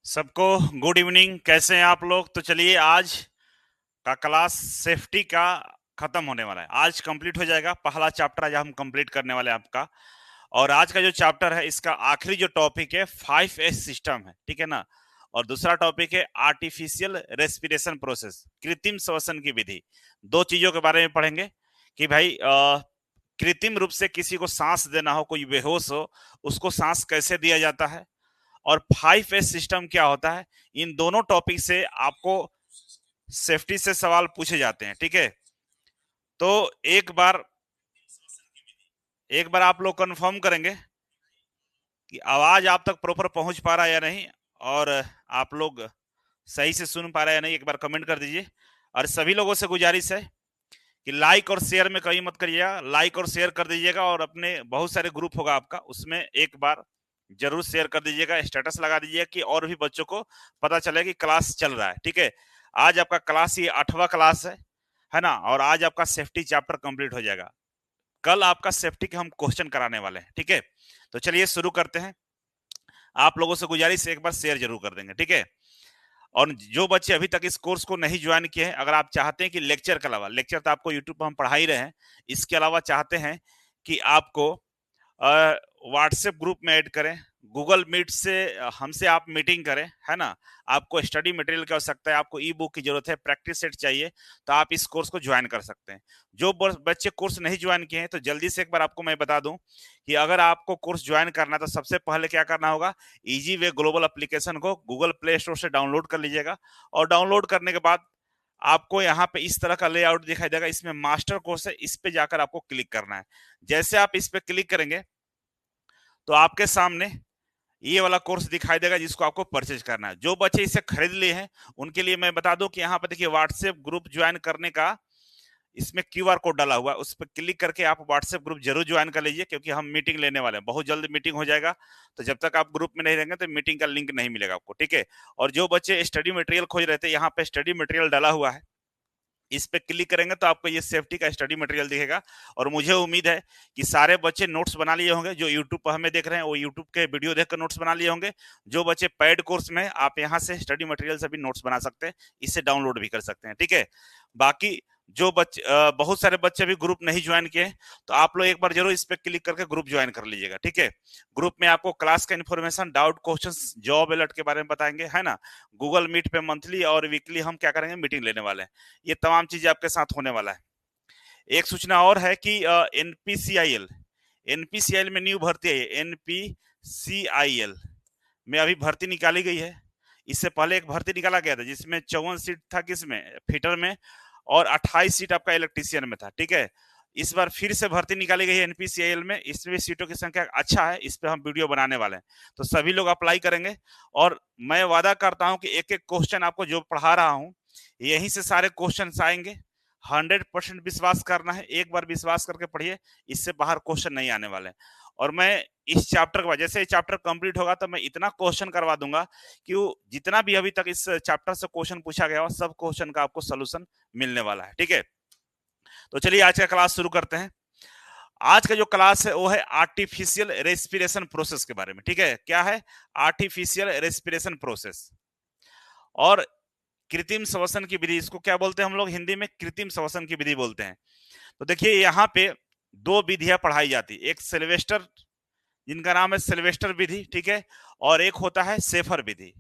सबको good evening. कैसे हैं आप लोग? तो चलिए, आज का क्लास सेफ्टी का खत्म होने वाला है। आज कंप्लीट हो जाएगा पहला चैप्टर। आज हम कंप्लीट करने वाले हैं आपका। और आज का जो चैप्टर है, इसका आखिरी जो टॉपिक है 5S सिस्टम है, ठीक है ना। और दूसरा टॉपिक है आर्टिफिशियल रेस्पिरेशन प्रोसेस, कृत्रिम श्वसन की विधि। दो चीजों के बारे में पढ़ेंगे कि भाई कृत्रिम रूप से किसी को सांस देना हो, कोई बेहोश हो, उसको सांस कैसे दिया जाता है, और 5S सिस्टम क्या होता है। इन दोनों टॉपिक से आपको सेफ्टी से सवाल पूछे जाते हैं, ठीक है। तो एक बार आप लोग कंफर्म करेंगे कि आवाज आप तक प्रॉपर पहुंच पा रहा है या नहीं, और आप लोग सही से सुन पा रहे हैं या नहीं, एक बार कमेंट कर दीजिए। और सभी लोगों से गुजारिश है कि लाइक और शेयर में कहीं मत करिएगा, लाइक और शेयर कर दीजिएगा, और अपने बहुत सारे ग्रुप होगा आपका, उसमें एक बार जरूर शेयर कर दीजिएगा, स्टेटस लगा दीजिएगा कि और भी बच्चों को पता चले कि क्लास चल रहा है, ठीक है। आज आपका क्लास ये 8वां क्लास है ना। और आज आपका सेफ्टी चैप्टर कंप्लीट हो जाएगा। कल आपका सेफ्टी के हम क्वेश्चन कराने वाले हैं, ठीक है। तो चलिए शुरू करते हैं। आप लोगों से गुजारिश, एक बार शेयर जरूर कर देंगे, ठीक है। और जो बच्चे अभी तक इस कोर्स को नहीं ज्वाइन किए हैं, अगर आप चाहते हैं कि लेक्चर के अलावा, लेक्चर तो आपको यूट्यूब पर हम पढ़ा ही रहे हैं, इसके अलावा चाहते हैं कि आपको व्हाट्सएप ग्रुप में ऐड करें, गूगल मीट से हमसे आप मीटिंग करें, है ना। आपको स्टडी मटेरियल की आवश्यकता है, आपको ई बुक की जरूरत है, प्रैक्टिस सेट चाहिए, तो आप इस कोर्स को ज्वाइन कर सकते हैं। जो बच्चे कोर्स नहीं ज्वाइन किए हैं, तो जल्दी से एक बार आपको मैं बता दूं कि अगर आपको कोर्स ज्वाइन करना है, तो सबसे पहले क्या करना होगा, इजी वे ग्लोबल एप्लीकेशन को गूगल प्ले स्टोर से डाउनलोड कर लीजिएगा। और डाउनलोड करने के बाद आपको यहाँ पे इस तरह का लेआउट दिखाई देगा, इसमें मास्टर कोर्स है, इस पे जाकर आपको क्लिक करना है। जैसे आप इस पे क्लिक करेंगे, तो आपके सामने ये वाला कोर्स दिखाई देगा, जिसको आपको परचेज करना है। जो बच्चे इसे खरीद लिए हैं, उनके लिए मैं बता दूं कि यहाँ पे देखिए, व्हाट्सएप ग्रुप ज्वाइन करने का इसमें क्यूआर कोड डाला हुआ है, उस पर क्लिक करके आप व्हाट्सएप ग्रुप जरूर ज्वाइन कर लीजिए, क्योंकि हम मीटिंग लेने वाले हैं, बहुत जल्द मीटिंग हो जाएगा। तो जब तक आप ग्रुप में नहीं रहेंगे, तो मीटिंग का लिंक नहीं मिलेगा आपको, ठीक है। और जो बच्चे स्टडी मटेरियल खोज रहे थे, यहाँ पे स्टडी मटेरियल डाला हुआ है, इस पे क्लिक करेंगे तो आपको ये सेफ्टी का स्टडी मटेरियल दिखेगा। और मुझे उम्मीद है कि सारे बच्चे नोट्स बना लिए होंगे। जो यूट्यूब पर हमें देख रहे हैं, वो यूट्यूब के वीडियो देखकर नोट्स बना लिए होंगे। जो बच्चे पेड कोर्स में, आप यहाँ से स्टडी मटेरियल से भी नोट्स बना सकते हैं, इसे डाउनलोड भी कर सकते हैं, ठीक है। बाकी जो बच्चे बहुत सारे बच्चे भी ग्रुप नहीं ज्वाइन किए, तो आप लोग एक बार जरूर इस पे क्लिक करके ग्रुप ज्वाइन कर लीजिएगा, ठीक है। ग्रुप में आपको क्लास का information, doubt, questions, job alert के बारे में बताएंगे, है ना। गूगल मीट पे मंथली और वीकली हम क्या करेंगे, मीटिंग लेने वाले हैं। ये तमाम चीजें आपके साथ होने वाला है। एक सूचना और है कि एनपीसीआईएल एनपीसीआईएल में न्यू भर्ती है। एनपीसीआईएल में अभी भर्ती निकाली गई है। इससे पहले एक भर्ती निकाला गया था, जिसमें 54 सीट था, किसमें, फिटर में, और 28 सीट आपका इलेक्ट्रीशियन में था, ठीक है। इस बार फिर से भर्ती निकाली गई है एनपीसीआईएल में। इसमें सीटों की संख्या अच्छा है, इस पे हम वीडियो बनाने वाले हैं, तो सभी लोग अप्लाई करेंगे। और मैं वादा करता हूं कि एक एक क्वेश्चन आपको जो पढ़ा रहा हूं, यहीं से सारे क्वेश्चन आएंगे। 100% विश्वास करना है, एक बार विश्वास करके पढ़िए, इससे बाहर क्वेश्चन नहीं आने वाले। और मैं इस चैप्टर के बाद, जैसे चैप्टर कंप्लीट होगा, तो मैं इतना क्वेश्चन करवा दूंगा कि वो जितना भी अभी तक इस चैप्टर से क्वेश्चन पूछा गया हो, सब क्वेश्चन का आपको सोल्यूशन मिलने वाला है, ठीक है। तो चलिए आज का क्लास शुरू करते हैं। आज का जो क्लास है, वो है आर्टिफिशियल रेस्पिरेशन प्रोसेस के बारे में, ठीक है। क्या है? आर्टिफिशियल रेस्पिरेशन प्रोसेस और कृत्रिम श्वसन की विधि। इसको क्या बोलते हैं हम लोग हिंदी में? कृत्रिम श्वसन की विधि बोलते हैं। तो देखिए, यहाँ पे दो विधियां पढ़ाई जाती, एक सिल्वेस्टर, जिनका नाम है सिल्वेस्टर विधि, ठीक है। और एक होता है शेफर विधि।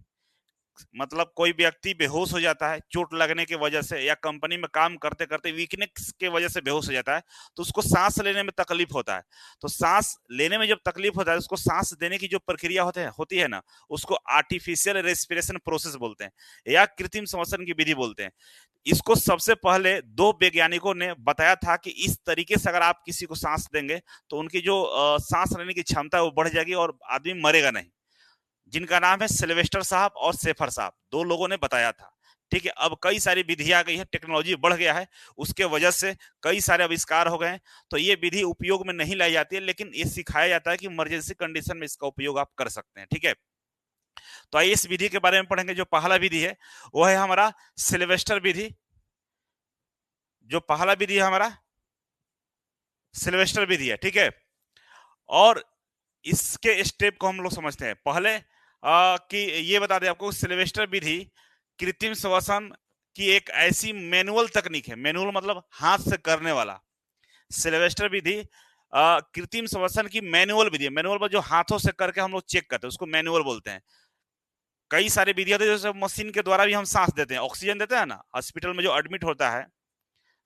मतलब कोई व्यक्ति बेहोश हो जाता है चोट लगने की वजह से, या कंपनी में काम करते करते वीकनेस के वजह से बेहोश हो जाता है, तो उसको सांस लेने में तकलीफ होता है। तो सांस लेने में जब तकलीफ होता है, उसको सांस देने की जो प्रक्रिया होती है ना, उसको आर्टिफिशियल रेस्पिरेशन प्रोसेस बोलते हैं, या कृत्रिम श्वसन की विधि बोलते हैं। इसको सबसे पहले दो वैज्ञानिकों ने बताया था कि इस तरीके से अगर आप किसी को सांस देंगे, तो उनकी जो सांस लेने की क्षमता है वो बढ़ जाएगी, और आदमी मरेगा नहीं। जिनका नाम है सिल्वेस्टर साहब और शेफर साहब, दो लोगों ने बताया था, ठीक है। अब कई सारी विधियां आ गई है, टेक्नोलॉजी बढ़ गया है, उसके वजह से कई सारे आविष्कार हो गए हैं। तो ये विधि उपयोग में नहीं लाई जाती है, लेकिन ये सिखाया जाता है कि इमरजेंसी कंडीशन में इसका उपयोग आप कर सकते हैं, ठीक है। तो आइए इस विधि के बारे में पढ़ेंगे। जो पहला विधि है, वो है हमारा सिल्वेस्टर विधि। जो पहला विधि है हमारा सिल्वेस्टर विधि है, ठीक है। और इसके स्टेप को हम लोग समझते हैं। पहले कि ये बता दें आपको, सिल्वेस्टर विधि कृत्रिम श्वसन की एक ऐसी मैनुअल तकनीक है। मैनुअल मतलब हाथ से करने वाला। सिल्वेस्टर विधि कृत्रिम श्वसन की मैनुअल विधि है। मैनुअल पर जो हाथों से करके हम लोग चेक करते हैं उसको मैनुअल बोलते हैं। कई सारे विधि होती है जैसे मशीन के द्वारा भी हम सांस देते हैं, ऑक्सीजन देते हैं ना, हॉस्पिटल में जो एडमिट होता है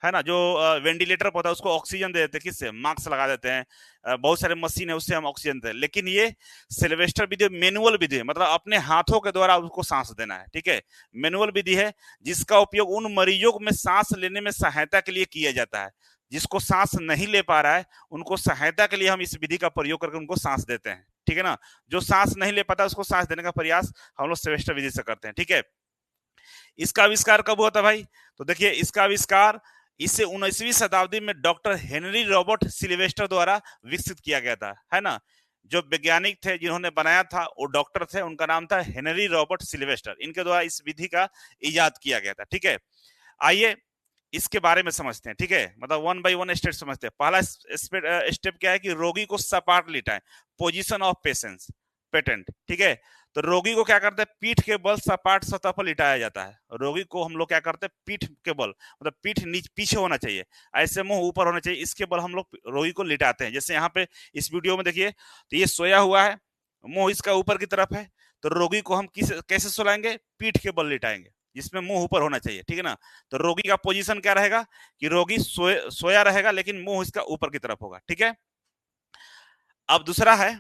ना, जो वेंटिलेटर पर होता है उसको ऑक्सीजन दे देते हैं, किससे? मास्क लगा देते हैं। बहुत सारे मशीन है उससे हम ऑक्सीजन देते हैं। लेकिन ये सिल्वेस्टर विधि मैनुअल विधि है, मतलब अपने हाथों के द्वारा उसको सांस देना है, ठीक है। मैनुअल विधि है जिसका उपयोग उन मरीजों में सांस लेने में सहायता के लिए किया जाता है। जिसको सांस नहीं ले पा रहा है उनको सहायता के लिए हम इस विधि का प्रयोग करके उनको सांस देते हैं, ठीक है ना। जो सांस नहीं ले पाता उसको सांस देने का प्रयास हम लोग सिल्वेस्टर विधि से करते हैं, ठीक है। इसका आविष्कार कब हुआ था भाई? तो देखिए इसका आविष्कार इसे 19वीं शताब्दी में डॉक्टर हेनरी रॉबर्ट सिल्वेस्टर द्वारा विकसित किया गया था, है ना। जो वैज्ञानिक थे जिन्होंने बनाया था वो डॉक्टर थे, उनका नाम था हेनरी रॉबर्ट सिल्वेस्टर। इनके द्वारा इस विधि का इजाद किया गया था, ठीक है। आइए इसके बारे में समझते हैं, ठीक है। मतलब वन बाय वन स्टेप समझते हैं। पहला स्टेप क्या है कि रोगी को सपाट लिटाएं, पोजीशन ऑफ पेशेंस पेटेंट, ठीक है। तो रोगी को क्या करते हैं? पीठ के बल सपाट सतह पर लिटाया जाता है। रोगी को हम लोग क्या करते हैं? पीठ के बल, मतलब पीठ नीचे पीछे होना चाहिए, ऐसे मुंह ऊपर होना चाहिए, इसके बल हम लोग रोगी को लिटाते हैं। जैसे यहाँ पे इस वीडियो में देखिए, तो ये सोया हुआ है, मुंह इसका ऊपर की तरफ है, तो रोगी को हम किस कैसे सुलाएंगे? पीठ के बल लिटाएंगे, जिसमें मुंह ऊपर होना चाहिए, ठीक है ना। तो रोगी का पोजीशन क्या रहेगा कि रोगी सोया रहेगा लेकिन मुंह इसका ऊपर की तरफ होगा, ठीक है। अब दूसरा है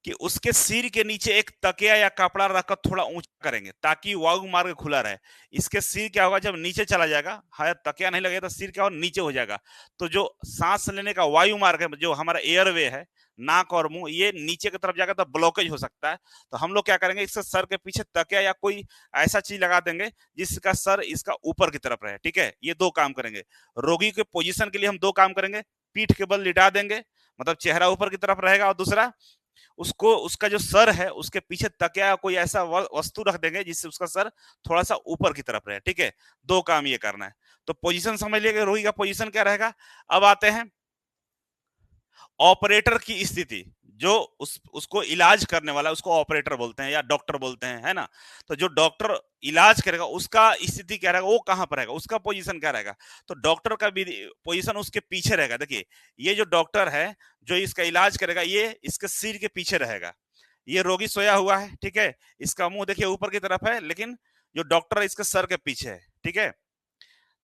कि उसके सिर के नीचे एक तकिया या कपड़ा रखकर थोड़ा ऊंचा करेंगे ताकि वायु मार्ग खुला रहे। इसके सिर क्या होगा? जब नीचे चला जाएगा, हाँ तकिया नहीं लगेगा तो सिर क्या होगा? नीचे हो जाएगा। तो जो सांस लेने का वायु मार्ग है, जो हमारा एयरवे है, नाक और मुंह, ये नीचे की तरफ जाकर तो ब्लॉकेज हो सकता है। तो हम लोग क्या करेंगे? इसके सर के पीछे तकिया या कोई ऐसा चीज लगा देंगे जिसका सर इसका ऊपर की तरफ रहे, ठीक है। ये दो काम करेंगे। रोगी के पोजीशन के लिए हम दो काम करेंगे। पीठ के बल लिटा देंगे, मतलब चेहरा ऊपर की तरफ रहेगा, और दूसरा उसको उसका जो सर है उसके पीछे तकिया कोई ऐसा वस्तु रख देंगे जिससे उसका सर थोड़ा सा ऊपर की तरफ रहे, ठीक है। दो काम ये करना है। तो पोजीशन समझ लिया, रोगी का पोजीशन क्या रहेगा। अब आते हैं ऑपरेटर की स्थिति। जो उसको इलाज करने वाला उसको ऑपरेटर बोलते हैं या डॉक्टर बोलते हैं, है ना। तो जो डॉक्टर इलाज करेगा उसका स्थिति क्या रहेगा? वो कहां पर रहेगा? उसका पोजीशन क्या रहेगा? तो डॉक्टर का भी पोजीशन उसके पीछे रहेगा। देखिए ये जो डॉक्टर है जो इसका इलाज करेगा ये इसके सिर के पीछे रहेगा। ये रोगी सोया हुआ है, ठीक है। इसका मुंह देखिए ऊपर की तरफ है, लेकिन जो डॉक्टर है इसके सर के पीछे है, ठीक है।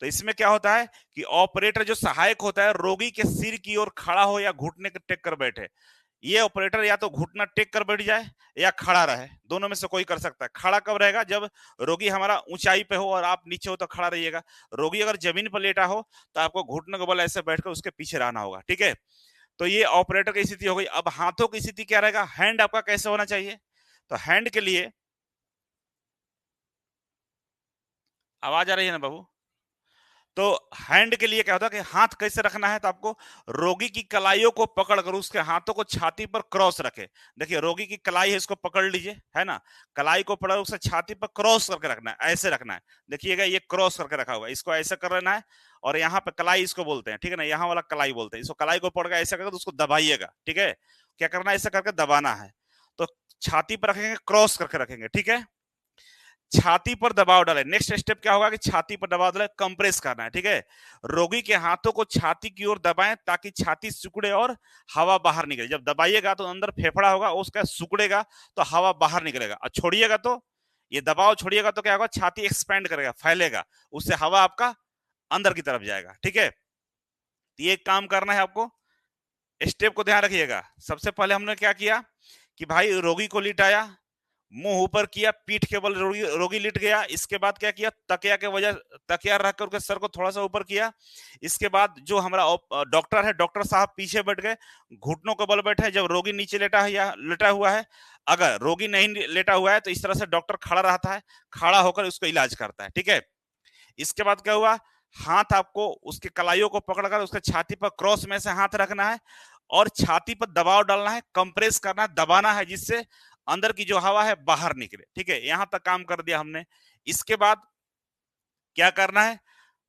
तो इसमें क्या होता है कि ऑपरेटर जो सहायक होता है रोगी के सिर की ओर खड़ा हो या घुटने के टेक कर बैठे। ये ऑपरेटर या तो घुटना टेक कर बैठ जाए या खड़ा रहे, दोनों में से कोई कर सकता है। खड़ा कब रहेगा? जब रोगी हमारा ऊंचाई पे हो और आप नीचे हो तो खड़ा रहिएगा। रोगी अगर जमीन पर लेटा हो तो आपको घुटने के बल ऐसे बैठकर उसके पीछे रहना होगा, ठीक है। तो ये ऑपरेटर की स्थिति हो गई। अब हाथों की स्थिति क्या रहेगा? हैंड आपका कैसे होना चाहिए? तो हैंड के लिए, आवाज आ रही है ना बाबू? तो हैंड के लिए क्या होता है कि हाथ कैसे रखना है? तो आपको रोगी की कलाइयों को पकड़कर उसके हाथों को छाती पर क्रॉस रखे। देखिए रोगी की कलाई है, इसको पकड़ लीजिए, है ना। कलाई को पकड़ उसे छाती पर क्रॉस करके रखना है, ऐसे रखना है। देखिएगा ये क्रॉस करके रखा हुआ है, इसको ऐसे कर लेना है। और यहाँ पे कलाई इसको बोलते हैं, ठीक है ना, यहाँ वाला कलाई बोलते हैं इसको। कलाई को पकड़ के ऐसे करके तो उसको दबाइएगा, ठीक है। क्या करना है? ऐसे करके दबाना है। तो छाती पर रखेंगे, क्रॉस करके रखेंगे, ठीक है। छाती पर दबाव डाले। नेक्स्ट स्टेप क्या होगा कि छाती पर दबाव डाले, कंप्रेस करना है, ठीक है। रोगी के हाथों को छाती की ओर दबाएं ताकि छाती सिकुड़े और हवा बाहर निकले। जब दबाइएगा तो अंदर फेफड़ा होगा, उसका सिकुड़ेगा तो हवा बाहर निकलेगा। और छोड़िएगा तो, ये दबाव छोड़िएगा तो क्या होगा? छाती एक्सपेंड करेगा, फैलेगा, उससे हवा आपका अंदर की तरफ जाएगा, ठीक है। तो ये काम करना है आपको। स्टेप को ध्यान रखिएगा। सबसे पहले हमने क्या किया कि भाई रोगी को लिटाया, मुंह ऊपर किया, पीठ के बल रोगी रोगी लिट गया। इसके बाद क्या किया? तकिया के वजह तकिया रखकर उसके सर को थोड़ा सा ऊपर किया। इसके बाद जो हमारा डॉक्टर है, डॉक्टर साहब पीछे बैठ गए, घुटनों के बल बैठे। जब रोगी नीचे लेटा है या लेटा हुआ है, अगर रोगी नहीं लेटा हुआ है तो इस तरह से डॉक्टर खड़ा रहता है, खड़ा होकर उसको इलाज करता है, ठीक है। इसके बाद क्या हुआ? हाथ आपको उसके कलाइयों को पकड़कर उसके छाती पर क्रॉस में से हाथ रखना है और छाती पर दबाव डालना है, कंप्रेस करना है, दबाना है, जिससे अंदर की जो हवा है बाहर निकले, ठीक है। यहां तक काम कर दिया हमने। इसके बाद क्या करना है?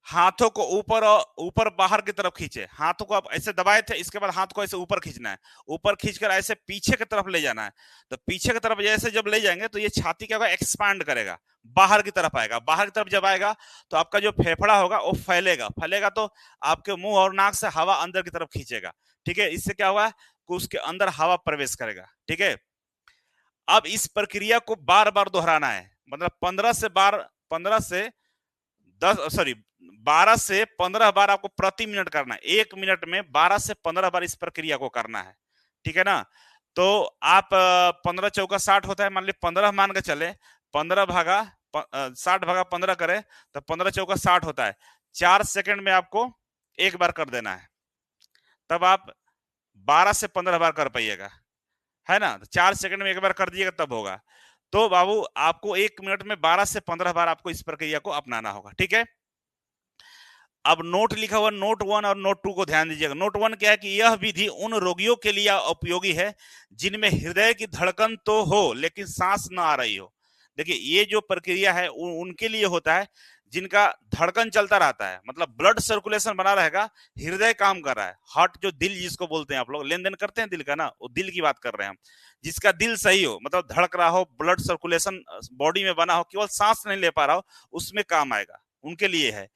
हाथों को ऊपर और ऊपर बाहर की तरफ खींचे, हाथों को आप ऐसे दबाए थे, इसके बाद हाथ को ऐसे ऊपर खींचना है, ऊपर खींचकर ऐसे पीछे की तरफ ले जाना है। तो पीछे की तरफ जैसे जब ले जाएंगे तो ये छाती क्या होगा, एक्सपांड करेगा, बाहर की तरफ आएगा। बाहर की तरफ जब आएगा तो आपका जो फेफड़ा होगा वो फैलेगा, फैलेगा तो आपके मुंह और नाक से हवा अंदर की तरफ खींचेगा। ठीक है, इससे क्या होगा कि उसके अंदर हवा प्रवेश करेगा। ठीक है, अब इस प्रक्रिया को बार बार दोहराना है, मतलब 12 से 15 बार आपको प्रति मिनट करना है। 1 मिनट में 12 से 15 बार इस प्रक्रिया को करना है। ठीक है ना, तो आप 15 चौका 60 होता है, मान ली 15 मान के चले, 15 भागा 60 भागा 15 करे तो 15 चौका 60 होता है। 4 सेकंड में आपको एक बार कर देना है, तब आप 12 से 15 बार कर पाइएगा, है ना। तो 4 सेकंड में एक बार कर दीजिएगा तब होगा। तो बाबू आपको 1 मिनट में 12 से 15 बार आपको इस प्रक्रिया को अपनाना होगा। ठीक है, अब नोट लिखा हुआ नोट 1 और नोट 2 को ध्यान दीजिएगा। नोट 1 क्या है कि यह विधि उन रोगियों के लिए उपयोगी है जिनमें हृदय की धड़कन तो हो लेकिन सांस ना आ रही हो। देखिए ये जो प्रक्रिया है उनके लिए होता है जिनका धड़कन चलता रहता है, मतलब ब्लड सर्कुलेशन बना रहेगा, हृदय काम कर रहा है, हार्ट जो दिल जिसको बोलते हैं, आप लोग लेन देन करते हैं दिल का ना, वो दिल की बात कर रहे हैं हम। जिसका दिल सही हो, मतलब धड़क रहा हो, ब्लड सर्कुलेशन बॉडी में बना हो, केवल सांस नहीं ले पा रहा हो, उसमें काम आएगा, उनके लिए है।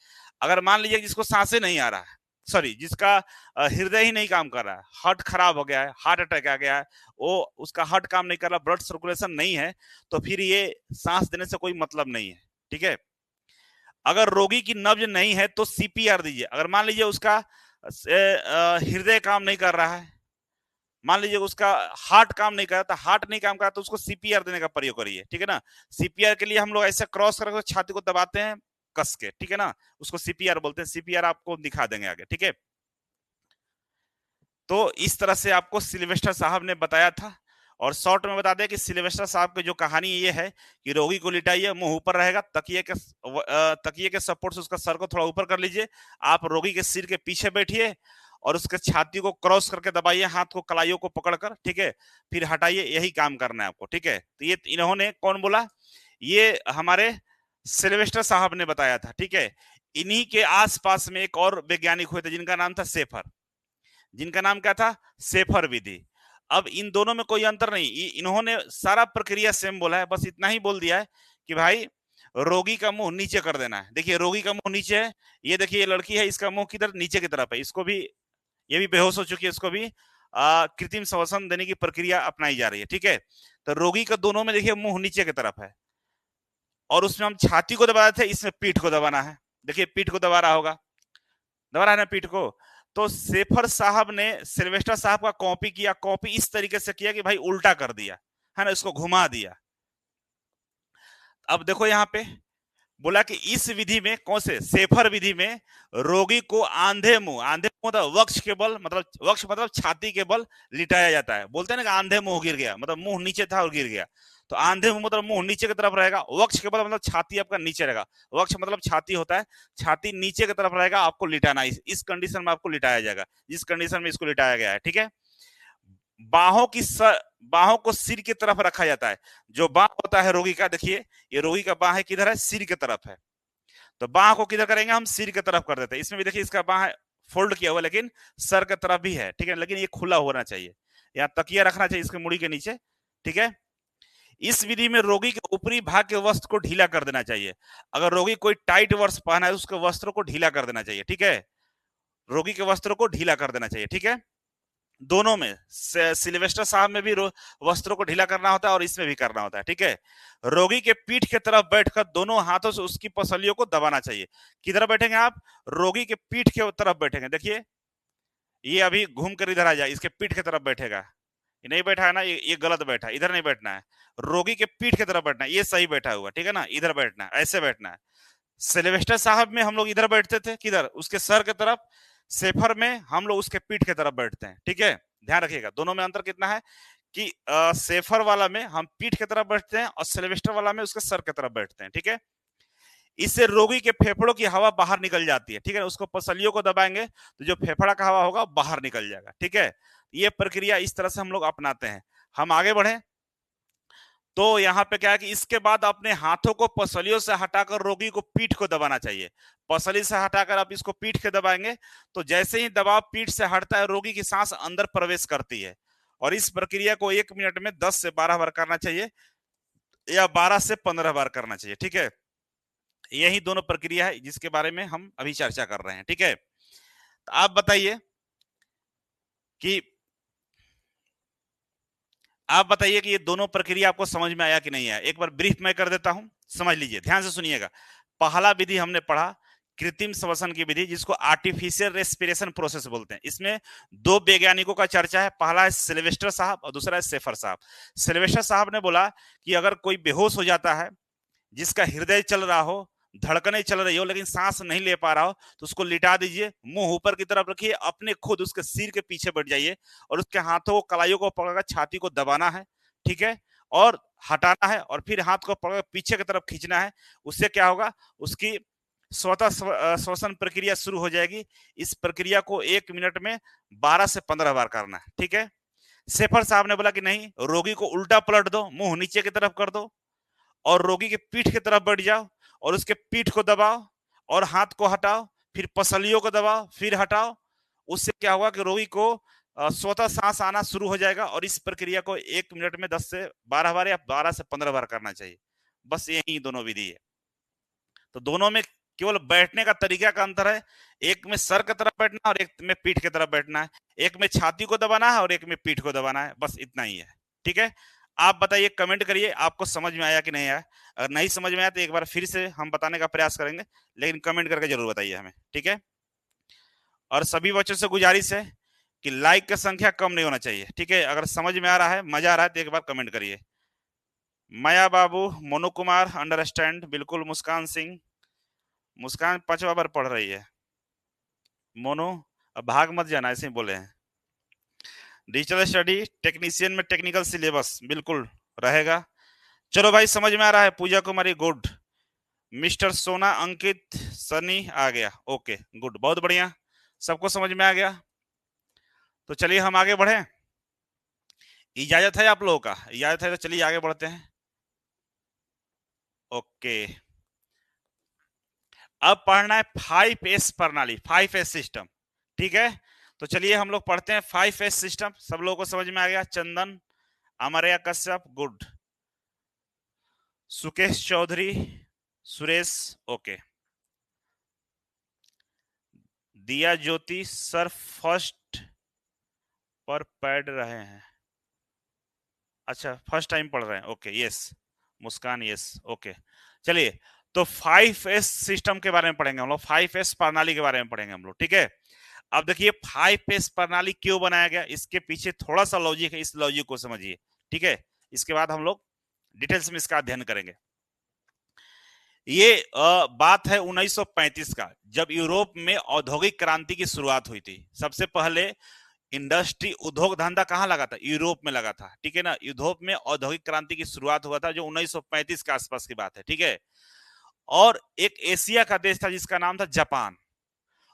अगर मान लीजिए जिसको सांसें नहीं आ रहा है, सॉरी जिसका हृदय ही नहीं काम कर रहा है, हार्ट खराब हो गया है, हार्ट अटैक आ गया है, वो उसका हार्ट काम नहीं कर रहा, ब्लड सर्कुलेशन नहीं है, तो फिर ये सांस देने से कोई मतलब नहीं है। ठीक है, अगर रोगी की नब्ज नहीं है तो सीपीआर दीजिए। अगर मान लीजिए उसका हृदय काम नहीं कर रहा है, मान लीजिए उसका हार्ट काम नहीं कर रहा, तो हार्ट नहीं काम कर रहा तो उसको सीपीआर देने का प्रयोग करिए। ठीक है ना, सीपीआर के लिए हम लोग ऐसे क्रॉस करके छाती को दबाते हैं कस के। ठीक है ना, उसको सीपीआर बोलते हैं, सीपीआर आपको दिखा देंगे आगे। ठीक है, तो इस तरह से आपको सिल्वेस्टर साहब ने बताया था। और शॉर्ट में बता दें कि सिल्वेस्टर साहब की जो कहानी ये है कि रोगी को लिटाइए, मुंह ऊपर रहेगा, तकिए के सपोर्ट से उसका सर को थोड़ा ऊपर कर लीजिए, आप रोगी के सिर के पीछे बैठिए और उसके छाती को क्रॉस करके दबाइए, हाथ को कलाइयों को पकड़कर। ठीक है, फिर हटाइए, यही काम करना है आपको। ठीक है, तो ये इन्होंने कौन बोला, ये हमारे सिल्वेस्टर साहब ने बताया था। ठीक है, इन्हीं के आसपास में एक और वैज्ञानिक हुए थे जिनका नाम था सेफर, जिनका नाम क्या था, सेफर विधि। अब इन दोनों में कोई अंतर नहीं, इन्होंने सारा प्रक्रिया सेम बोला है, बस इतना ही बोल दिया है कि भाई रोगी का मुंह नीचे कर देना है। देखिए रोगी का मुंह नीचे है, ये देखिए ये लड़की है, इसका मुंह किधर, नीचे की तरफ है, इसको भी, ये भी बेहोश हो चुकी है, इसको भी कृत्रिम श्वसन देने की प्रक्रिया अपनाई जा रही है। ठीक है, तो रोगी का दोनों में देखिए मुंह नीचे की तरफ है, और उसमें हम छाती को दबा रहे थे, इसमें पीठ को दबाना है। देखिए पीठ को दबा रहा होगा, दबा रहा है ना पीठ को। तो सेफर साहब ने सिल्वेस्टर साहब का कॉपी किया, कॉपी इस तरीके से किया कि भाई उल्टा कर दिया, है ना, इसको घुमा दिया। अब देखो यहाँ पे बोला कि इस विधि में, कौन से, सेफर विधि में रोगी को आंधे मुंह, आंधे मुंह मतलब वक्ष के बल, मतलब वक्ष मतलब छाती के बल लिटाया जाता है। बोलते हैं ना कि आंधे मुंह गिर गया, मतलब मुंह नीचे था और गिर गया, तो आंधे मुंह मतलब मुंह नीचे की तरफ रहेगा, वक्ष के बल मतलब छाती आपका नीचे रहेगा, वक्ष मतलब छाती होता है, छाती नीचे की तरफ रहेगा, आपको लिटाना, इस कंडीशन में आपको लिटाया जाएगा, जिस कंडीशन में इसको लिटाया गया है। ठीक है, बाहों की बाहों को सिर की तरफ रखा जाता है। जो बाह होता है रोगी का, देखिए ये रोगी का बाह है, किधर है, सिर की तरफ है, तो बाह को किधर करेंगे हम, सिर की तरफ कर देते हैं। इसमें भी देखिए इसका बाह फोल्ड किया हुआ, लेकिन सर की तरफ भी है। ठीक है, लेकिन ये खुला होना चाहिए, यहाँ तकिया रखना चाहिए इसके मुड़ी के नीचे। ठीक है, इस विधि में रोगी के ऊपरी भाग के वस्त्र को ढीला कर देना चाहिए। अगर रोगी कोई टाइट वस्त्र पहना है, उसके वस्त्र को ढीला कर देना चाहिए। ठीक है, रोगी के वस्त्र को ढीला कर देना चाहिए। ठीक है, दोनों में, सिल्वेस्टर साहब में भी वस्त्रों को ढीला करना होता है और इसमें भी करना होता है। ठीक है, रोगी के पीठ की तरफ बैठकर दोनों हाथों से उसकी पसलियों को दबाना चाहिए। किधर बैठेंगे आप, रोगी के पीठ के तरफ बैठेंगे। देखिए ये अभी घूम कर इधर आ जाए, इसके पीठ की तरफ बैठेगा, ये नहीं बैठा है ना, ये गलत बैठा है, इधर नहीं बैठना है, रोगी के पीठ की तरफ बैठना है, ये सही बैठा हुआ। ठीक है ना, इधर बैठना है, ऐसे बैठना है। सिल्वेस्टर साहब में हम लोग इधर बैठते थे, किधर, उसके सर की तरफ। सेफर में हम लोग उसके पीठ की तरफ बैठते हैं। ठीक है, ध्यान रखिएगा दोनों में अंतर कितना है कि सेफर वाला में हम पीठ की तरफ बैठते हैं और सिल्वेस्टर वाला में उसके सर की तरफ बैठते हैं। ठीक है, इससे रोगी के फेफड़ों की हवा बाहर निकल जाती है। ठीक है, उसको पसलियों को दबाएंगे तो जो फेफड़ा का हवा होगा बाहर निकल जाएगा। ठीक है, ये प्रक्रिया इस तरह से हम लोग अपनाते हैं। हम आगे बढ़े तो यहाँ पे क्या है कि इसके बाद अपने हाथों को पसलियों से हटाकर रोगी को पीठ को दबाना चाहिए। पसली से हटाकर आप इसको पीठ के दबाएंगे तो जैसे ही दबाव पीठ से हटता है रोगी की सांस अंदर प्रवेश करती है। और इस प्रक्रिया को 1 मिनट में 10 से 12 बार करना चाहिए या 12 से 15 बार करना चाहिए। ठीक है, यही दोनों प्रक्रिया है जिसके बारे में हम अभी चर्चा कर रहे हैं। ठीक है, तो आप बताइए कि ये दोनों प्रक्रिया आपको समझ में आया कि नहीं आया। एक बार ब्रीफ मैं कर देता हूं, समझ लीजिए, ध्यान से सुनिएगा। पहला विधि हमने पढ़ा कृत्रिम श्वसन की विधि, जिसको आर्टिफिशियल रेस्पिरेशन प्रोसेस बोलते हैं। इसमें दो वैज्ञानिकों का चर्चा है, पहला है सिल्वेस्टर साहब और दूसरा है शेफर साहब। सिल्वेस्टर साहब ने बोला कि अगर कोई बेहोश हो जाता है, जिसका हृदय चल रहा हो, धड़कनें चल रही हो, लेकिन सांस नहीं ले पा रहा हो, तो उसको लिटा दीजिए, मुंह ऊपर की तरफ रखिए, अपने खुद उसके सिर के पीछे बैठ जाइए और उसके हाथों को कलाइयों को पकड़कर छाती को दबाना है। ठीक है, और हटाना है और फिर हाथ को पकड़ पीछे की तरफ खींचना है। उससे क्या होगा, उसकी स्वतः श्वसन प्रक्रिया शुरू हो जाएगी। इस प्रक्रिया को 1 मिनट में 12 से 15 बार करना है। ठीक है, शेफर साहब ने बोला कि नहीं, रोगी को उल्टा पलट दो, मुंह नीचे की तरफ कर दो और रोगी के पीठ की तरफ बैठ जाओ और उसके पीठ को दबाओ और हाथ को हटाओ, फिर पसलियों को दबाओ, फिर हटाओ। उससे क्या होगा कि रोगी को स्वतः सांस आना शुरू हो जाएगा। और इस प्रक्रिया को 1 मिनट में 10 से 12 बार या 12 से 15 बार करना चाहिए। बस यही दोनों विधि है। तो दोनों में केवल बैठने का तरीका का अंतर है, एक में सर की तरफ बैठना और एक में पीठ की तरफ बैठना है, एक में छाती को दबाना है और एक में पीठ को दबाना है, बस इतना ही है। ठीक है, आप बताइए, कमेंट करिए आपको समझ में आया कि नहीं आया। अगर नहीं समझ में आया तो एक बार फिर से हम बताने का प्रयास करेंगे, लेकिन कमेंट करके जरूर बताइए हमें। ठीक है, और सभी बच्चों से गुजारिश है कि लाइक की संख्या कम नहीं होना चाहिए। ठीक है, अगर समझ में आ रहा है, मजा आ रहा है तो एक बार कमेंट करिए। माया बाबू, मोनू कुमार अंडरस्टैंड, बिल्कुल। मुस्कान सिंह, मुस्कान 5वां बार पढ़ रही है। मोनू अब भाग मत जाना, ऐसे ही बोले हैं। डिजिटल स्टडी टेक्नीशियन में टेक्निकल सिलेबस बिल्कुल रहेगा। चलो भाई, समझ में आ रहा है। पूजा कुमारी गुड, मिस्टर सोना अंकित सनी आ गया, ओके गुड, बहुत बढ़िया, सबको समझ में आ गया। तो चलिए हम आगे बढ़े, इजाजत है आप लोगों का? इजाजत है तो चलिए आगे बढ़ते हैं। ओके, अब पढ़ना है 5S प्रणाली, 5S सिस्टम। ठीक है, तो चलिए हम लोग पढ़ते हैं 5S सिस्टम। सब लोगों को समझ में आ गया? चंदन, अमरया कश्यप गुड, सुकेश चौधरी, सुरेश ओके, दिया ज्योति सर फर्स्ट पर पढ़ रहे हैं, अच्छा फर्स्ट टाइम पढ़ रहे हैं, ओके यस। मुस्कान यस ओके। चलिए, तो 5S सिस्टम के बारे में पढ़ेंगे हम लोग, 5S प्रणाली के बारे में पढ़ेंगे हम लोग। ठीक है, अब देखिए 5S प्रणाली क्यों बनाया गया, इसके पीछे थोड़ा सा लॉजिक है, इस लॉजिक को समझिए। ठीक है, इसके बाद हम लोग डिटेल्स में इसका अध्ययन करेंगे। ये बात है 1935 का, जब यूरोप में औद्योगिक क्रांति की शुरुआत हुई थी। सबसे पहले इंडस्ट्री, उद्योग धंधा कहाँ लगा था? यूरोप में लगा था। ठीक है ना, यूरोप में औद्योगिक क्रांति की शुरुआत हुआ था, जो 1935 के आसपास की बात है। ठीक है, और एक एशिया का देश था जिसका नाम था जापान।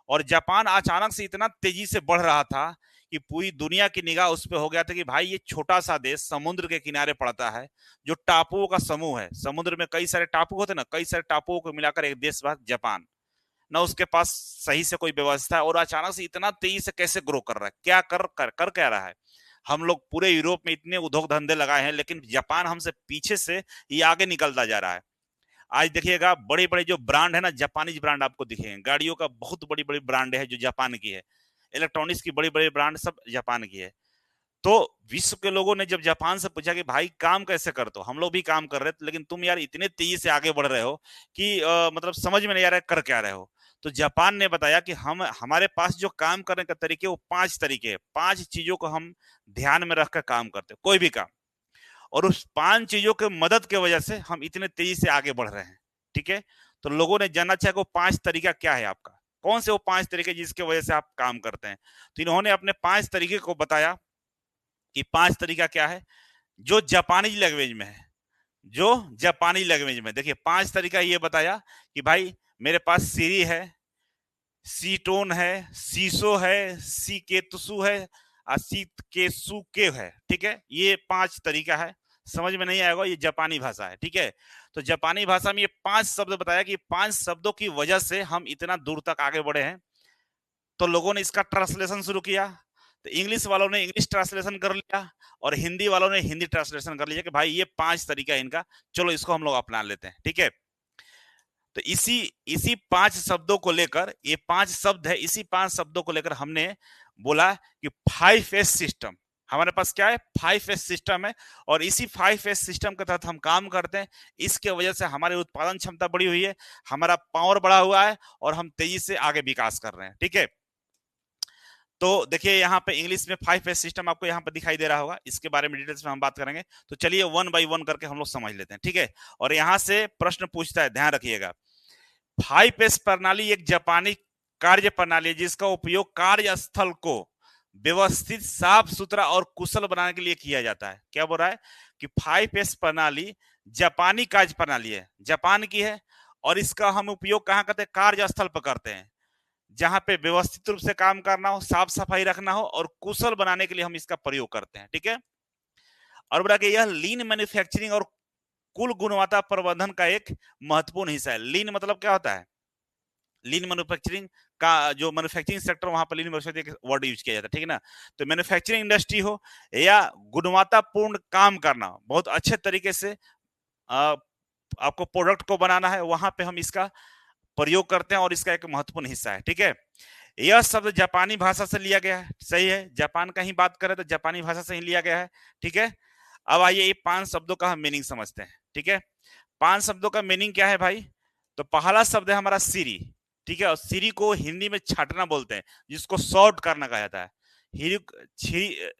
और जापान अचानक से इतना तेजी से बढ़ रहा था कि पूरी दुनिया की निगाह उस पर हो गया था कि भाई ये छोटा सा देश समुद्र के किनारे पड़ता है, जो टापुओं का समूह है। समुद्र में कई सारे टापू होते ना, कई सारे टापुओं को मिलाकर एक देश जापान, ना उसके पास सही से कोई व्यवस्था है और अचानक से इतना तेजी से कैसे ग्रो कर रहा है, क्या कर क्या रहा है। हम लोग पूरे यूरोप में इतने उद्योग धंधे लगाए हैं, लेकिन जापान हमसे पीछे से ये आगे निकलता जा रहा है। आज देखिएगा बड़े बड़े जो ब्रांड है ना, जापानीज ब्रांड आपको दिखेंगे, गाड़ियों का बहुत बड़ी बड़ी ब्रांड है जो जापान की है, इलेक्ट्रॉनिक्स की बड़ी बड़ी ब्रांड सब जापान की है। तो विश्व के लोगों ने जब जापान से पूछा कि भाई काम कैसे करते हो, हम लोग भी काम कर रहे थे, लेकिन तुम यार इतने तेजी से आगे बढ़ रहे हो कि मतलब समझ में नहीं आ रहा है कर क्या रहे हो। तो जापान ने बताया कि हम, हमारे पास जो काम करने का तरीके वो 5 तरीके हैं, 5 चीजों को हम ध्यान में रखकर काम करते हैं, कोई भी काम। और उस 5 चीजों के मदद की वजह से हम इतने तेजी से आगे बढ़ रहे हैं। ठीक है, तो लोगों ने जानना चाहा कि वो 5 तरीका क्या है आपका, कौन से वो 5 तरीके जिसकी वजह से आप काम करते हैं। तो इन्होंने अपने 5 तरीके को बताया कि 5 तरीका क्या है जो जापानी लैंग्वेज में है, जो जापानी लैंग्वेज में। देखिए 5 तरीका ये बताया कि भाई मेरे पास सीरी है, सीटोन है, सीसो है, सी केतसु है, सी केसु के है। ठीक है, ये 5 तरीका है। समझ में नहीं आएगा, ये जापानी भाषा है, ठीक है। तो जापानी भाषा में ये 5 शब्द बताया कि 5 शब्दों की वजह से हम इतना दूर तक आगे बढ़े हैं। तो लोगों ने इसका ट्रांसलेशन शुरू किया, तो इंग्लिश वालों ने इंग्लिश ट्रांसलेशन कर लिया और हिंदी वालों ने हिंदी ट्रांसलेशन कर लिया कि भाई ये 5 तरीका है इनका, चलो इसको हम लोग अपना लेते हैं, ठीक है। तो इसी इसी 5 शब्दों को लेकर, ये 5 शब्द है, इसी 5 शब्दों को लेकर हमने बोला कि 5S सिस्टम हमारे पास क्या है, 5S सिस्टम है। और इसी 5S सिस्टम के तहत हम काम करते हैं। इसके वजह से हमारी उत्पादन क्षमता बढ़ी हुई है, हमारा पावर बढ़ा हुआ है और हम तेजी से आगे विकास कर रहे हैं, ठीक है। तो देखिए यहाँ पे इंग्लिश में 5S सिस्टम आपको यहाँ पे दिखाई दे रहा होगा, इसके बारे में डिटेल्स में हम बात करेंगे। तो चलिए 1 बाय 1 करके हम लोग समझ लेते हैं, ठीक है। और यहाँ से प्रश्न पूछता है, ध्यान रखिएगा। 5S प्रणाली एक जापानी कार्य प्रणाली है जिसका उपयोग कार्यस्थल को व्यवस्थित, साफ सुथरा और कुशल बनाने के लिए किया जाता है। क्या बोल रहा है कि 5S प्रणाली जापानी कार्य प्रणाली है, जापान की है, और इसका हम उपयोग कहाँ करते हैं, कार्यस्थल पर करते हैं, जहां पे व्यवस्थित रूप से काम करना हो, साफ सफाई रखना हो और कुशल बनाने के लिए हम इसका प्रयोग करते हैं, ठीक है। और बोला कि यह लीन मैन्युफैक्चरिंग और कुल गुणवत्ता प्रबंधन का एक महत्वपूर्ण हिस्सा है। लीन मतलब क्या होता है, लीन मैन्युफैक्चरिंग का जो मैन्युफैक्चरिंग सेक्टर, वहां पर लीन मैन्युफैक्चरिंग वर्ड यूज किया जाता है, ठीक है ना। तो मैन्युफैक्चरिंग इंडस्ट्री हो या गुणवत्तापूर्ण काम करना, बहुत अच्छे तरीके से आपको प्रोडक्ट को बनाना है, वहां पे हम इसका प्रयोग करते हैं और इसका एक महत्वपूर्ण हिस्सा है, ठीक है। यह शब्द जापानी भाषा से लिया गया है, सही है, जापान का ही बात करें तो जापानी भाषा से ही लिया गया है, ठीक है। अब आइए ये 5 शब्दों का हम मीनिंग समझते हैं, ठीक है। 5 शब्दों का मीनिंग क्या है भाई, तो पहला शब्द है हमारा सीरी, ठीक है। और सीरी को हिंदी में छाटना बोलते हैं, जिसको शॉर्ट करना कहा जाता है।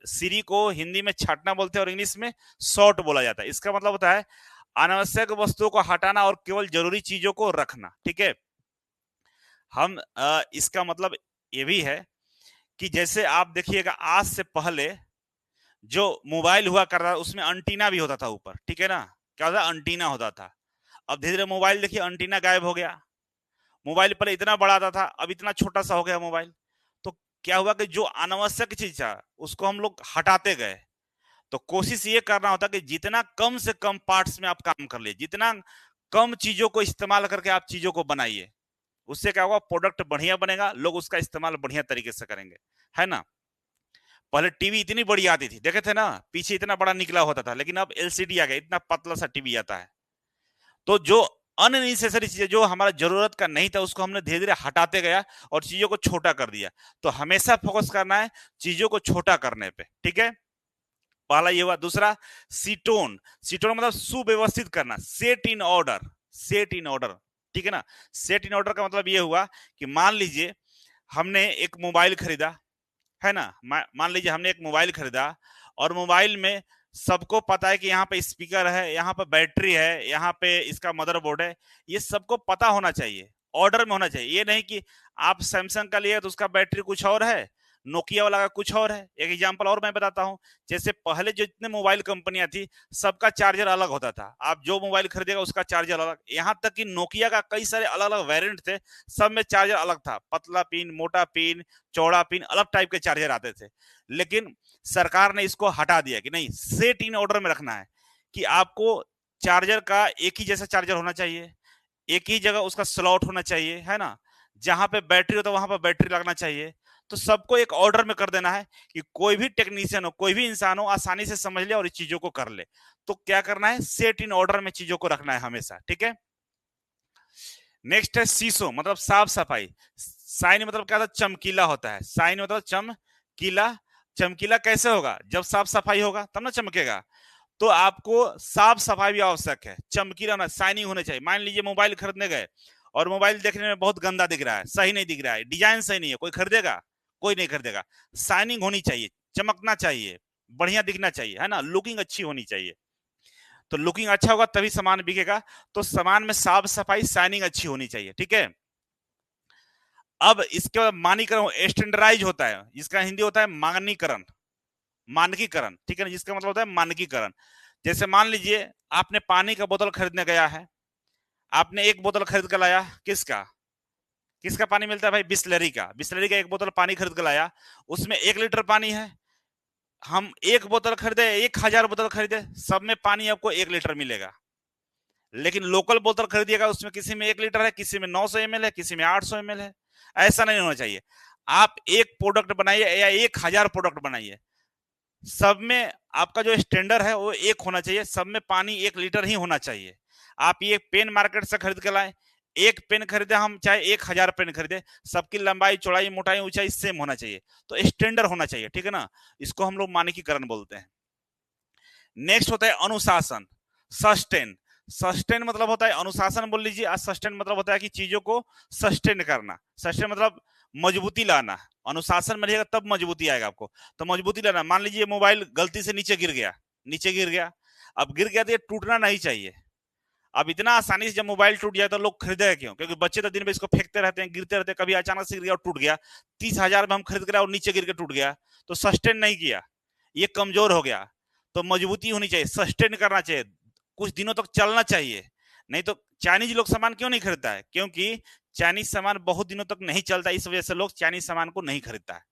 सीरी को हिंदी में छाटना बोलते हैं और इंग्लिश में शॉर्ट बोला जाता है। इसका मतलब होता है अनावश्यक वस्तुओं को हटाना और केवल जरूरी चीजों को रखना, ठीक है। हम इसका मतलब ये भी है कि जैसे आप देखिएगा, आज से पहले जो मोबाइल हुआ करता था उसमें अंटीना भी होता था ऊपर, ठीक है ना, क्या होता, अंटीना होता था। अब धीरे धीरे मोबाइल देखिए अंटीना गायब हो गया, मोबाइल पहले इतना बड़ा आता था, अब इतना छोटा सा हो गया मोबाइल। तो क्या हुआ कि जो अनावश्यक चीज था उसको हम लोग हटाते गए। तो कोशिश ये करना होता कि जितना कम से कम पार्ट्स में आप काम कर लिए, जितना कम चीजों को इस्तेमाल करके आप चीजों को बनाइए, उससे क्या होगा, प्रोडक्ट बढ़िया बनेगा, लोग उसका इस्तेमाल बढ़िया तरीके से करेंगे, है ना। पहले टीवी इतनी बड़ी आती थी, देखे थे ना, पीछे इतना बड़ा निकला होता था, लेकिन अब एलसीडी आ गया, इतना पतला सा टीवी आता है। तो जो अननेसेसरी चीजें, जो हमारा जरूरत का नहीं था, उसको हमने धीरे धीरे हटाते गया और चीजों को छोटा कर दिया। तो हमेशा फोकस करना है चीजों को छोटा करने पे, ठीक है। पहला ये हुआ। दूसरा सीटोन, सीटोन मतलब सुव्यवस्थित करना, set in order, set in order, ठीक है ना। सेट इन ऑर्डर का मतलब ये हुआ कि मान लीजिए हमने एक मोबाइल खरीदा, है ना, मान लीजिए हमने एक मोबाइल खरीदा और मोबाइल में सबको पता है कि यहाँ पे स्पीकर है, यहाँ पे बैटरी है, यहाँ पे इसका मदरबोर्ड है, ये सबको पता होना चाहिए, ऑर्डर में होना चाहिए। ये नहीं कि आप सैमसंग का लिए तो उसका बैटरी कुछ और है, नोकिया वाला का कुछ और है। एक एग्जांपल और मैं बताता हूं, जैसे पहले जो जितने मोबाइल कंपनियां थी सबका चार्जर अलग होता था, आप जो मोबाइल खरीदेगा उसका चार्जर अलग, यहाँ तक कि नोकिया का कई सारे अलग अलग वेरिएंट थे, सब में चार्जर अलग था, पतला पिन, मोटा पिन, चौड़ा पिन, अलग टाइप के चार्जर आते थे। लेकिन सरकार ने इसको हटा दिया कि नहीं, सेट इन ऑर्डर में रखना है, कि आपको चार्जर का एक ही जैसा चार्जर होना चाहिए, एक ही जगह उसका स्लॉट होना चाहिए, है ना, जहां पे बैटरी हो तो वहां पर बैटरी लगना चाहिए। तो सबको एक ऑर्डर में कर देना है कि कोई भी टेक्नीशियन हो, कोई भी इंसान हो, आसानी से समझ ले और इस चीजों को कर ले। तो क्या करना है, सेट इन ऑर्डर में चीजों को रखना है हमेशा, ठीक है। नेक्स्ट है सीसो, मतलब साफ सफाई। साइन मतलब क्या होता है, चमकीला होता है, साइन मतलब चमकीला। चमकीला कैसे होगा, जब साफ सफाई होगा तब ना चमकेगा। तो आपको साफ सफाई भी आवश्यक है, चमकीला होना, शाइनिंग होना चाहिए। मान लीजिए मोबाइल खरीदने गए और मोबाइल देखने में बहुत गंदा दिख रहा है, सही नहीं दिख रहा है, डिजाइन सही नहीं है, कोई खरीदेगा, कोई नहीं खरीदेगा। शाइनिंग होनी चाहिए, चमकना चाहिए, बढ़िया दिखना चाहिए, है ना, लुकिंग अच्छी होनी चाहिए। तो लुकिंग अच्छा होगा तभी सामान बिकेगा। तो सामान में साफ सफाई, शाइनिंग अच्छी होनी चाहिए, ठीक है। अब इसके बाद मानकीकरण, स्टैंडर्डाइज होता है, जिसका हिंदी होता है मानकीकरण, मानकीकरण, ठीक है ना, जिसका मतलब होता है मानकीकरण। जैसे मान लीजिए आपने पानी का बोतल खरीदने गया है, आपने एक बोतल खरीद कर लाया, किसका किसका पानी मिलता है भाई, बिस्लरी का, बिस्लरी का एक बोतल पानी खरीद कर लाया, उसमें 1 लीटर पानी है, हम 1 बोतल खरीदे, 1000 बोतल खरीदे, सब में पानी आपको 1 लीटर मिलेगा। लेकिन लोकल बोतल खरीदिएगा, उसमें किसी में 1 लीटर है, किसी में 900 ml है, किसी में 800 ml है। ऐसा नहीं होना चाहिए। आप एक प्रोडक्ट बनाइए या 1000 प्रोडक्ट बनाइए, सब में आपका जो स्टैंडर्ड है वो एक होना चाहिए, सब में पानी 1 लीटर ही होना चाहिए। आप ये पेन मार्केट से खरीद के लाएं, एक पेन खरीदे हम, चाहे 1000 पेन खरीदे, सबकी लंबाई, चौड़ाई, मोटाई, ऊंचाई सेम होना चाहिए, तो स्टैंडर्ड होना चाहिए, ठीक है ना। इसको हम लोग मानकीकरण बोलते हैं। नेक्स्ट होता है अनुशासन, सस्टेन। सस्टेन मतलब होता है, अनुशासन बोल लीजिए, और सस्टेन मतलब होता है कि चीजों को सस्टेन करना। सस्टेन मतलब मजबूती लाना। अनुशासन में रहिएगा तब मजबूती आएगा आपको। तो मजबूती लाना, मान लीजिए मोबाइल गलती से नीचे गिर गया, नीचे गिर गया, अब गिर गया तो ये टूटना नहीं चाहिए। अब इतना आसानी से जब मोबाइल टूट जाए तो लोग खरीदे क्यों? क्योंकि बच्चे तो दिन में इसको फेंकते रहते हैं, गिरते रहते हैं, कभी अचानक से गिर गया और टूट गया। 30,000 में हम खरीद कर और नीचे गिर के टूट गया, तो सस्टेन नहीं किया, ये कमजोर हो गया। तो मजबूती होनी चाहिए, सस्टेन करना चाहिए, कुछ दिनों तक चलना चाहिए। नहीं तो चाइनीज लोग सामान क्यों नहीं खरीदता है? क्योंकि चाइनीज सामान बहुत दिनों तक नहीं चलता, इस वजह से लोग चाइनीज सामान को नहीं खरीदता है।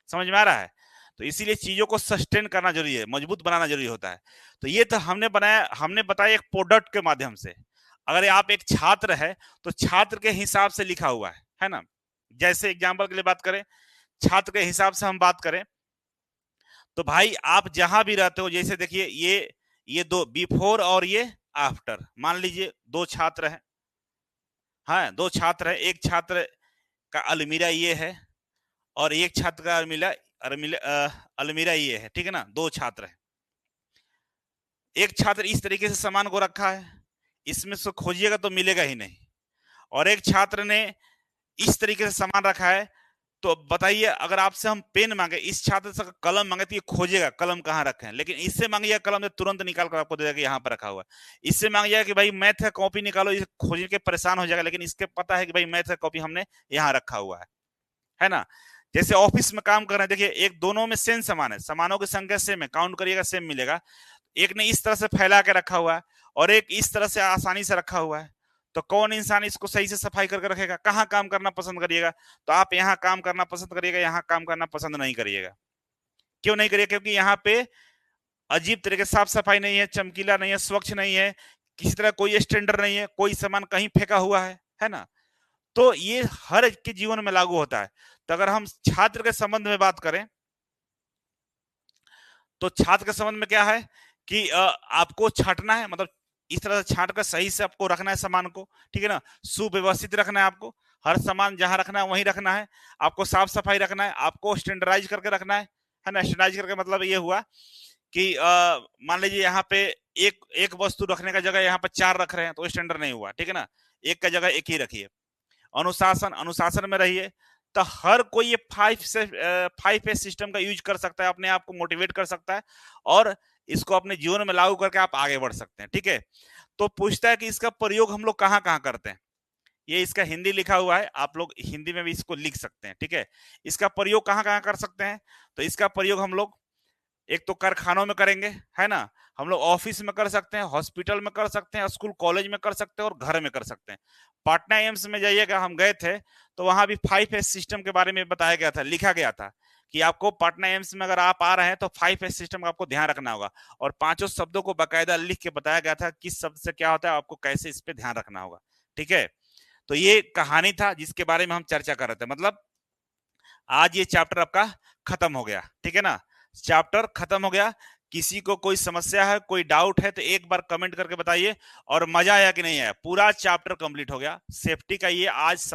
समझ में आ रहा है? तो इसीलिए चीजों को सस्टेन करना जरूरी है, मजबूत बनाना जरूरी होता है। तो ये तो हमने बनाया, हमने बताया एक प्रोडक्ट के माध्यम से। अगर आप एक छात्र है तो छात्र के हिसाब से लिखा हुआ है ना। जैसे एग्जाम्पल के लिए बात करें, छात्र के हिसाब से हम बात करें, तो भाई आप जहां भी रहते हो, जैसे देखिए ये दो बिफोर और ये आफ्टर, मान लीजिए 2 छात्र हैं, हाँ 2 छात्र है, एक छात्र का अलमीरा ये है और एक छात्र का अलमीरा ये है, ठीक है ना। 2 छात्र है, एक छात्र इस तरीके से सामान को रखा है, इसमें से खोजिएगा तो मिलेगा ही नहीं, और एक छात्र ने इस तरीके से सामान रखा है। तो बताइए, अगर आपसे हम पेन मांगे, इस छात्र से कलम मांगे, तो ये खोजेगा कलम कहाँ रखे हैं, लेकिन इससे मांगिएगा कलम, तो तुरंत निकाल कर आपको दे देगा कि यहाँ पर रखा हुआ है। इससे मांगिएगा कि भाई मैथ का कॉपी निकालो, इसे खोजने के परेशान हो जाएगा, लेकिन इसके पता है कि भाई मैथ का कॉपी हमने यहाँ रखा हुआ है ना। जैसे ऑफिस में काम कर रहे हैं, देखिए एक दोनों में सेम सामान है, सामानों की संख्या सेम है, काउंट करिएगा सेम मिलेगा। एक ने इस तरह से फैला के रखा हुआ है और एक इस तरह से आसानी से रखा हुआ है, तो कौन इंसान इसको सही से सफाई करके रखेगा? कहाँ काम करना पसंद करिएगा? तो आप यहाँ काम करना पसंद करिएगा, यहाँ काम करना पसंद नहीं करिएगा। क्यों नहीं करिएगा? क्योंकि यहाँ पे अजीब तरीके साफ सफाई नहीं है, चमकीला नहीं है, स्वच्छ नहीं है, किसी तरह कोई स्टैंडर्ड नहीं है, कोई सामान कहीं फेंका हुआ है ना। तो ये हर एक के जीवन में लागू होता है। तो अगर हम छात्र के संबंध में बात करें, तो छात्र के संबंध में क्या है कि आपको छांटना है, मतलब इस तरह से छांट कर सही से आपको रखना है सामान को, ठीक है ना। सुव्यवस्थित रखना है आपको, हर सामान जहां रखना है वहीं रखना है, आपको साफ सफाई रखना है, आपको स्टैंडर्डाइज करके रखना है ना। स्टैंडर्डाइज करके मतलब ये हुआ कि मान लीजिए यहाँ पे एक एक वस्तु रखने का जगह यहाँ पे 4 रख रहे हैं, तो स्टैंडर्ड नहीं हुआ, ठीक है ना। एक का जगह एक ही रखिए। अनुशासन, अनुशासन में रहिए। तो हर कोई ये 5S सिस्टम का यूज कर सकता है, अपने आप को मोटिवेट कर सकता है और इसको अपने जीवन में लागू करके आप आगे बढ़ सकते हैं, ठीक है। तो पूछता है कि इसका प्रयोग हम लोग कहाँ कहाँ करते हैं। ये इसका हिंदी लिखा हुआ है, आप लोग हिंदी में भी इसको लिख सकते हैं, ठीक है। इसका प्रयोग कहाँ कहाँ कर सकते हैं? तो इसका प्रयोग हम लोग एक तो कारखानों में करेंगे, है ना। हम लोग ऑफिस में कर सकते हैं, हॉस्पिटल में कर सकते हैं, स्कूल कॉलेज में कर सकते हैं और घर में कर सकते हैं। पटना एम्स में जाइएगा, हम गए थे तो वहां भी 5S सिस्टम के बारे में बताया गया था, लिखा गया था कि आपको पटना एम्स में अगर आप आ रहे हैं तो 5S सिस्टम का आपको ध्यान रखना होगा, और 5 शब्दों को बाकायदा लिख के बताया गया था किस शब्द से क्या होता है, आपको कैसे इस पे ध्यान रखना होगा, ठीक है। तो ये कहानी था जिसके बारे में हम चर्चा कर रहे थे, मतलब आज ये चैप्टर आपका खत्म हो गया, ठीक है ना। चैप्टर खत्म हो गया। किसी को कोई समस्या है, कोई डाउट है, तो एक बार कमेंट करके बताइए। और मजा आया कि नहीं आया? पूरा चैप्टर कंप्लीट हो गया सेफ्टी का। ये आज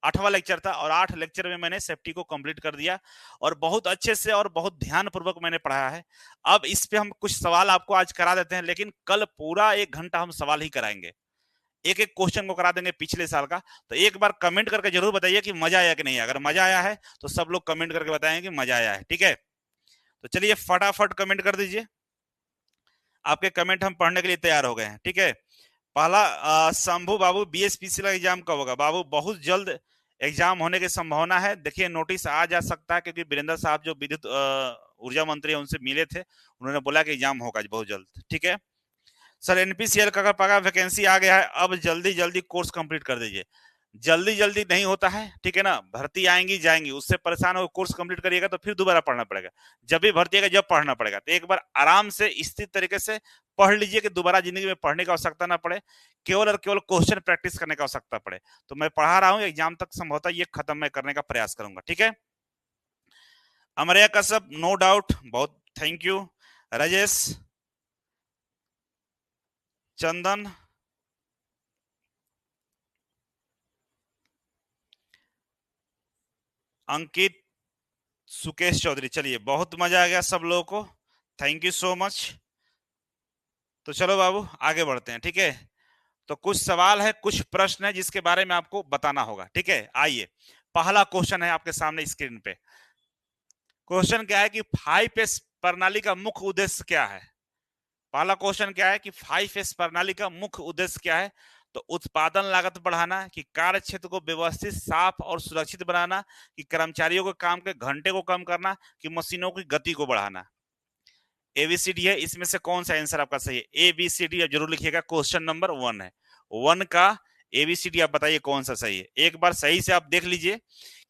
8वां लेक्चर था और 8 लेक्चर में मैंने सेफ्टी को कंप्लीट कर दिया, और बहुत अच्छे से और बहुत ध्यान पूर्वक मैंने पढ़ाया है। अब इस पे हम कुछ सवाल आपको आज करा देते हैं, लेकिन कल पूरा 1 घंटा हम सवाल ही कराएंगे, एक एक क्वेश्चन को करा देंगे पिछले साल का। तो एक बार कमेंट करके जरूर बताइए कि मजा आया कि नहीं। अगर मजा आया है तो सब लोग कमेंट करके बताएंगे कि मजा आया है, ठीक है। तो चलिए फटाफट कमेंट कर दीजिए, आपके कमेंट हम पढ़ने के लिए तैयार हो गए हैं, ठीक है। पहला शंभू बाबू, BSPC का एग्जाम कब होगा? बाबू बहुत जल्द एग्जाम होने की संभावना है। देखिए नोटिस आ जा सकता है, क्योंकि वीरेंद्र साहब जो विद्युत ऊर्जा मंत्री है उनसे मिले थे, उन्होंने बोला कि एग्जाम होगा बहुत जल्द, ठीक है। सर NPCL का अगर पगा वैकेंसी आ गया है, अब जल्दी जल्दी कोर्स कंप्लीट कर दीजिए। जल्दी जल्दी नहीं होता है, ठीक है ना, भर्ती आएंगी जाएंगी, उससे परेशान हो कोर्स कंप्लीट करिएगा तो फिर दोबारा पढ़ना पड़ेगा, जब भी भर्ती आएगा जब पढ़ना पड़ेगा। तो एक बार आराम से स्थिर तरीके से पढ़ लीजिए कि दोबारा जिंदगी में पढ़ने की आवश्यकता ना पड़े, केवल और केवल क्वेश्चन प्रैक्टिस करने की आवश्यकता पड़े। तो मैं पढ़ा रहा हूँ, एग्जाम तक संभवतः ये खत्म मैं करने का प्रयास करूंगा, ठीक है। अमरिया कश्यप, नो डाउट, बहुत थैंक यू। राजेश, चंदन, अंकित, सुकेश चौधरी, चलिए बहुत मजा आ गया सब लोगों को, थैंक यू सो मच। तो चलो बाबू आगे बढ़ते हैं, ठीक है। तो कुछ सवाल है, कुछ प्रश्न है जिसके बारे में आपको बताना होगा, ठीक है। आइए, पहला क्वेश्चन है आपके सामने स्क्रीन पे। क्वेश्चन क्या है कि 5S प्रणाली का मुख्य उद्देश्य क्या है। पहला क्वेश्चन क्या है कि 5S प्रणाली का मुख्य उद्देश्य क्या है। तो उत्पादन लागत बढ़ाना, कि कार्य क्षेत्र को व्यवस्थित, साफ और सुरक्षित बनाना, कि कर्मचारियों के काम के घंटे को कम करना, कि मशीनों की गति को बढ़ाना। एबीसीडी है, इसमें से कौन सा आंसर आपका सही है। एबीसीडी आप जरूर लिखिएगा, क्वेश्चन नंबर 1 है, 1 का एबीसीडी आप बताइए कौन सा सही है। एक बार सही से आप देख लीजिए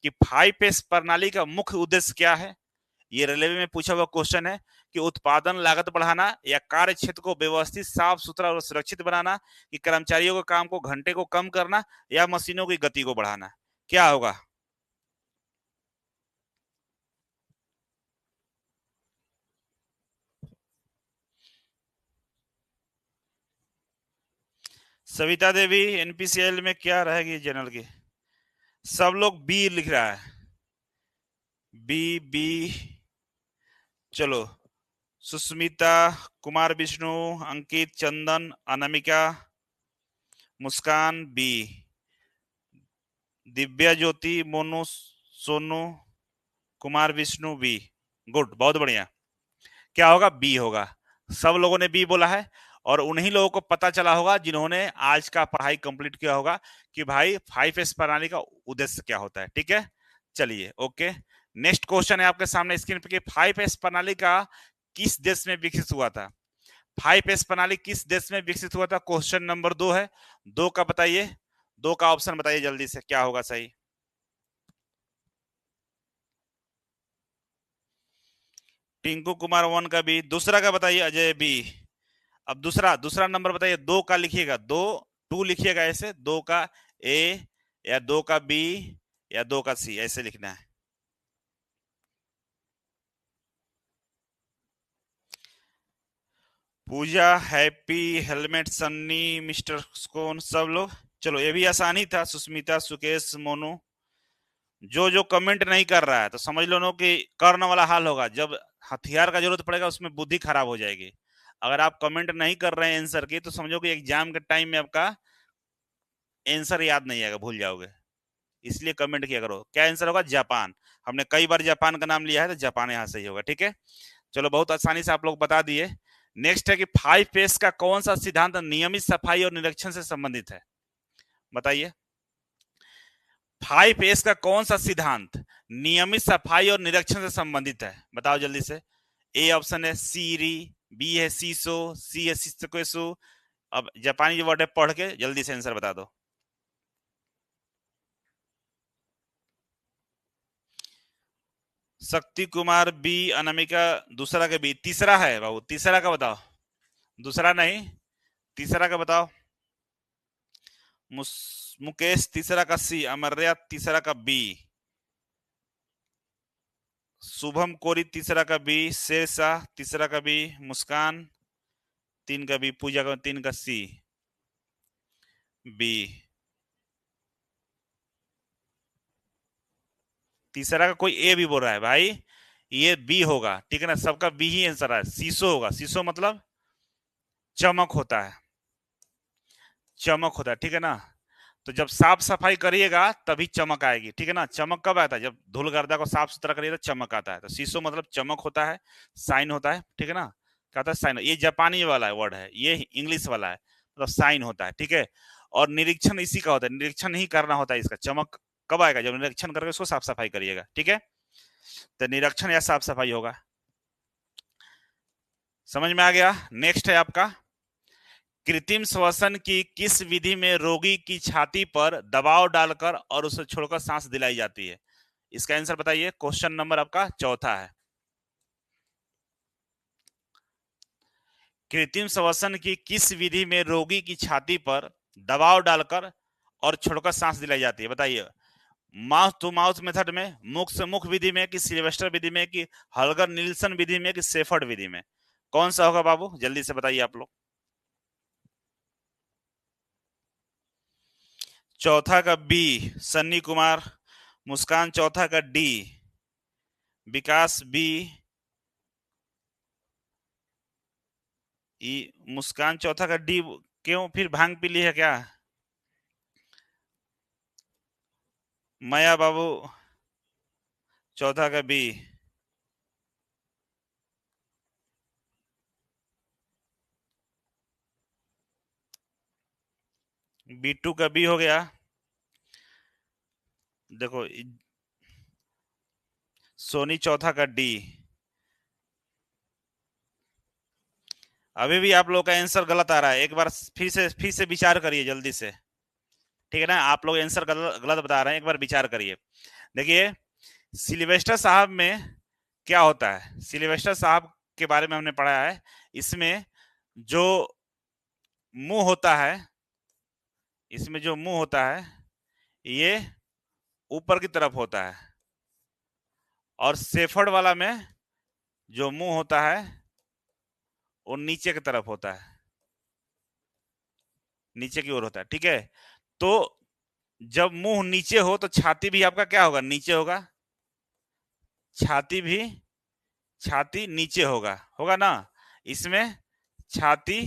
कि 5S प्रणाली का मुख्य उद्देश्य क्या है। ये रेलवे में पूछा हुआ क्वेश्चन है कि उत्पादन लागत बढ़ाना, या कार्य क्षेत्र को व्यवस्थित, साफ सुथरा और सुरक्षित बनाना, कि कर्मचारियों के काम को घंटे को कम करना, या मशीनों की गति को बढ़ाना। क्या होगा। सविता देवी, एनपीसीएल में क्या रहेगी जनरल की। सब लोग बी लिख रहा है, बी बी। चलो, सुस्मिता, कुमार विष्णु, अंकित, चंदन, अनामिका, मुस्कान बी, दिव्या ज्योति, मोनू, सोनू, कुमार विष्णु बी। गुड, बहुत बढ़िया। क्या होगा, बी होगा। सब लोगों ने बी बोला है, और उन्हीं लोगों को पता चला होगा जिन्होंने आज का पढ़ाई कंप्लीट किया होगा कि भाई 5S प्रणाली का उद्देश्य क्या होता है, ठीक है। चलिए ओके, नेक्स्ट क्वेश्चन है आपके सामने स्क्रीन पे कि 5S प्रणाली का किस देश में विकसित हुआ था। 5S प्रणाली किस देश में विकसित हुआ था, क्वेश्चन नंबर 2 है। 2 का बताइए, 2 का ऑप्शन बताइए जल्दी से, क्या होगा सही। टिंकू कुमार 1 का बी। दूसरा का बताइए अजय बी। अब दूसरा दूसरा नंबर बताइए, 2 का लिखिएगा, 2 2 लिखिएगा ऐसे, 2 का ए, या 2 का बी, या 2 का सी, ऐसे लिखना है। पूजा, हैप्पी, हेलमेट, सन्नी, मिस्टर स्कोन, सब लोग। चलो ये भी आसानी था, सुस्मिता, सुकेश, मोनू। जो जो कमेंट नहीं कर रहा है तो समझ लो नो कि कर्ण वाला हाल होगा, जब हथियार का जरूरत पड़ेगा उसमें बुद्धि खराब हो जाएगी। अगर आप कमेंट नहीं कर रहे हैं आंसर की, तो समझो कि एग्जाम के टाइम में आपका आंसर याद नहीं आएगा, भूल जाओगे। इसलिए कमेंट किया करो। क्या आंसर होगा, जापान। हमने कई बार जापान का नाम लिया है, तो जापान यहाँ सही होगा, ठीक है। चलो बहुत आसानी से आप लोग बता दिए। नेक्स्ट है कि 5S का कौन सा सिद्धांत नियमित सफाई और निरीक्षण से संबंधित है, बताइए। 5S का कौन सा सिद्धांत नियमित सफाई और निरीक्षण से संबंधित है, बताओ जल्दी से। ए ऑप्शन है सीरी, बी है सीसो, सी है सिस्कोसु। अब जापानी जो वर्ड है पढ़ के जल्दी से आंसर बता दो। शक्ति कुमार बी, अनामिका दूसरा का बी, तीसरा है बाबू, तीसरा का बताओ। दूसरा नहीं, तीसरा का बताओ। मुकेश तीसरा का सी, अमर्या तीसरा का बी, शुभम कोरी तीसरा का बी, शेर शाह तीसरा का बी, मुस्कान 3 का बी, पूजा का 3 का सी, बी। तीसरा का कोई ए भी बोल रहा है भाई, ये बी होगा, ठीक है ना, सबका बी ही आंसर है। सीसो होगा, सीसो मतलब चमक होता है, चमक होता है, ठीक है ना। तो जब साफ सफाई करिएगा तभी चमक आएगी, ठीक है ना। चमक कब आता है, जब धूल गर्दा को साफ सुथरा करिएगा तो चमक आता है। तो सीसो मतलब चमक होता है, साइन होता है, ठीक है ना। क्या होता है, साइन। ये जापानी वाला है वर्ड है, ये इंग्लिश वाला है, मतलब साइन होता है, ठीक है। और निरीक्षण इसी का होता है, निरीक्षण ही करना होता है इसका। चमक कब आएगा, जब निरीक्षण करके उसको साफ सफाई करिएगा, ठीक है। तो निरीक्षण या साफ सफाई होगा, समझ में आ गया। नेक्स्ट है आपका कृत्रिम श्वसन की किस विधि में रोगी की छाती पर दबाव डालकर और उसे छोड़कर सांस दिलाई जाती है? इसका आंसर बताइए। क्वेश्चन नंबर आपका चौथा है। कृत्रिम श्वसन की किस विधि में रोगी की छाती पर दबाव डालकर और छोड़कर सांस दिलाई जाती है? बताइए। माउथ टू माउथ मेथड में, मुख से मुख विधि में, कि सिल्वेस्टर विधि में, कि हलगर नील्सन विधि में, कि सेफर्ड विधि में? कौन सा होगा बाबू, जल्दी से बताइए आप लोग। चौथा का बी सन्नी कुमार, मुस्कान चौथा का डी, विकास बी, मुस्कान चौथा का डी। क्यों, फिर भांग पी ली है क्या? माया बाबू चौथा का बी। B2 का बी हो गया। देखो, सोनी चौथा का डी। अभी भी आप लोग का आंसर गलत आ रहा है। एक बार फिर से विचार करिए जल्दी से, ठीक है ना? आप लोग आंसर गलत गलत बता रहे हैं, एक बार विचार करिए। देखिए, सिल्वेस्टर साहब में क्या होता है, सिल्वेस्टर साहब के बारे में हमने पढ़ा है। इसमें जो मुंह होता है, इसमें जो मुंह होता है ये ऊपर की तरफ होता है, और सेफर्ड वाला में जो मुंह होता है वो नीचे की तरफ होता है, नीचे की ओर होता है, ठीक है? तो जब मुंह नीचे हो तो छाती भी आपका क्या होगा, नीचे होगा। छाती भी, छाती नीचे होगा, होगा ना? इसमें छाती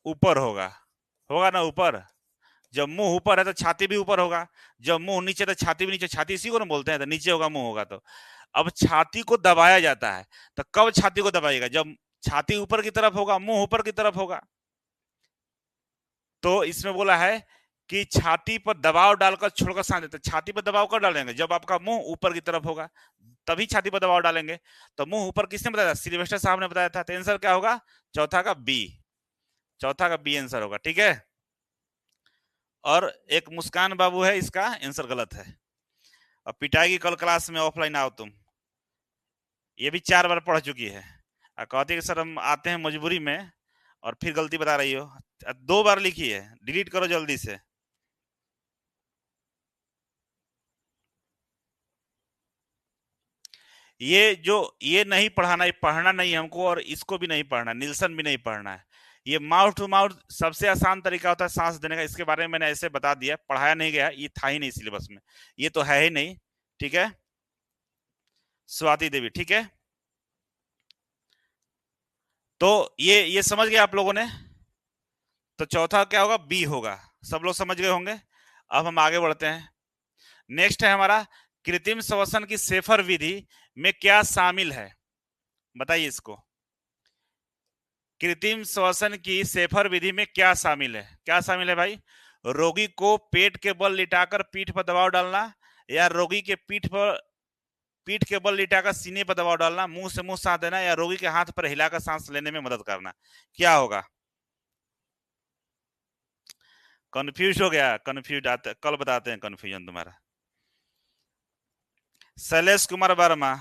ऊपर होगा, होगा ना ऊपर। जब मुंह ऊपर है तो छाती भी ऊपर होगा, जब मुंह नीचे तो छाती भी नीचे। छाती इसी को ना बोलते हैं, तो नीचे होगा मुंह होगा तो। अब छाती को दबाया जाता है, तो कब छाती को दबाएगा? जब छाती ऊपर की तरफ होगा, मुंह ऊपर की तरफ होगा। तो इसमें बोला है कि छाती पर दबाव डालकर छोड़कर सांस देते। छाती पर दबाव कर डालेंगे जब आपका मुंह ऊपर की तरफ होगा, तभी छाती पर दबाव डालेंगे। तो मुंह ऊपर किसने बताया? सिल्वेस्टर साहब ने बताया था। तो आंसर क्या होगा? चौथा का बी, चौथा का बी आंसर होगा, ठीक है? और एक मुस्कान बाबू है, इसका आंसर गलत है। अब पिटाई की कल क्लास में, ऑफलाइन आओ तुम। ये भी 4 बार पढ़ चुकी है और कहती है कि सर हम आते हैं मजबूरी में, और फिर गलती बता रही हो। 2 बार लिखी है, डिलीट करो जल्दी से। ये नहीं पढ़ाना, ये पढ़ना नहीं हमको, और इसको भी नहीं पढ़ना, निल्सन भी नहीं पढ़ना है। ये माउथ टू माउथ सबसे आसान तरीका होता है सांस देने का। इसके बारे में मैंने ऐसे बता दिया, पढ़ाया नहीं गया, ये था ही नहीं सिलेबस में, ये तो है ही नहीं, ठीक है? स्वाति देवी, ठीक है? तो ये समझ गए आप लोगों ने? तो चौथा क्या होगा? बी होगा। सब लोग समझ गए होंगे। अब हम आगे बढ़ते हैं। नेक्स्ट है हमारा, कृत्रिम श्वसन की सेफर विधि में क्या शामिल है? बताइए इसको। कृत्रिम श्वसन की सेफर विधि में क्या शामिल है? क्या शामिल है भाई? रोगी को पेट के बल लिटाकर पीठ पर दबाव डालना, या रोगी के पीठ के बल लिटाकर सीने पर दबाव डालना, मुंह से मुंह सांस देना, या रोगी के हाथ पर हिलाकर सांस लेने में मदद करना? क्या होगा? कंफ्यूज हो गया? कंफ्यूज आते कल बताते हैं कंफ्यूजन तुम्हारा। शैलेश कुमार वर्मा,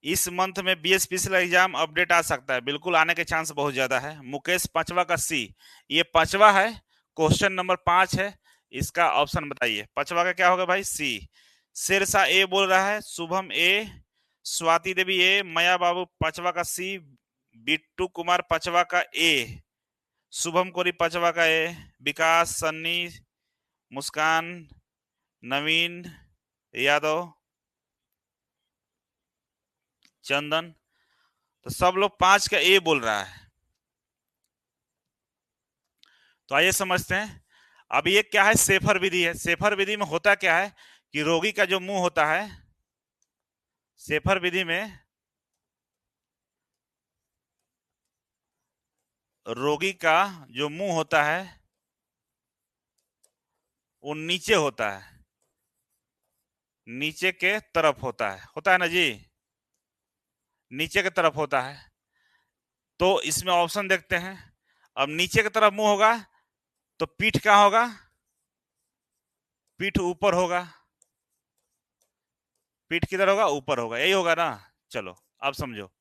इस मंथ में बीएसपीसी एग्जाम अपडेट आ सकता है। बिल्कुल आने के चांस बहुत ज्यादा है। मुकेश पांचवा का सी, ये पांचवा है, क्वेश्चन नंबर 5 है। इसका ऑप्शन बताइए, पांचवा का क्या होगा भाई? सी। शेरशाह ए बोल रहा है, शुभम ए, स्वाति देवी ए, मया बाबू पांचवा का सी, बिट्टू कुमार पांचवा का ए, शुभम कोरी पांचवा का ए, विकास, सन्नी, मुस्कान, नवीन यादव, चंदन। तो सब लोग 5 का ए बोल रहा है। तो आइए समझते हैं। अब ये क्या है? सेफर विधि है। सेफर विधि में होता क्या है कि रोगी का जो मुंह होता है, सेफर विधि में रोगी का जो मुंह होता है वो नीचे होता है, नीचे के तरफ होता है ना जी, नीचे के तरफ होता है। तो इसमें ऑप्शन देखते हैं। अब नीचे की तरफ मुंह होगा तो पीठ कहां होगा, पीठ ऊपर होगा, पीठ किधर होगा, ऊपर होगा, यही होगा ना। चलो अब समझो,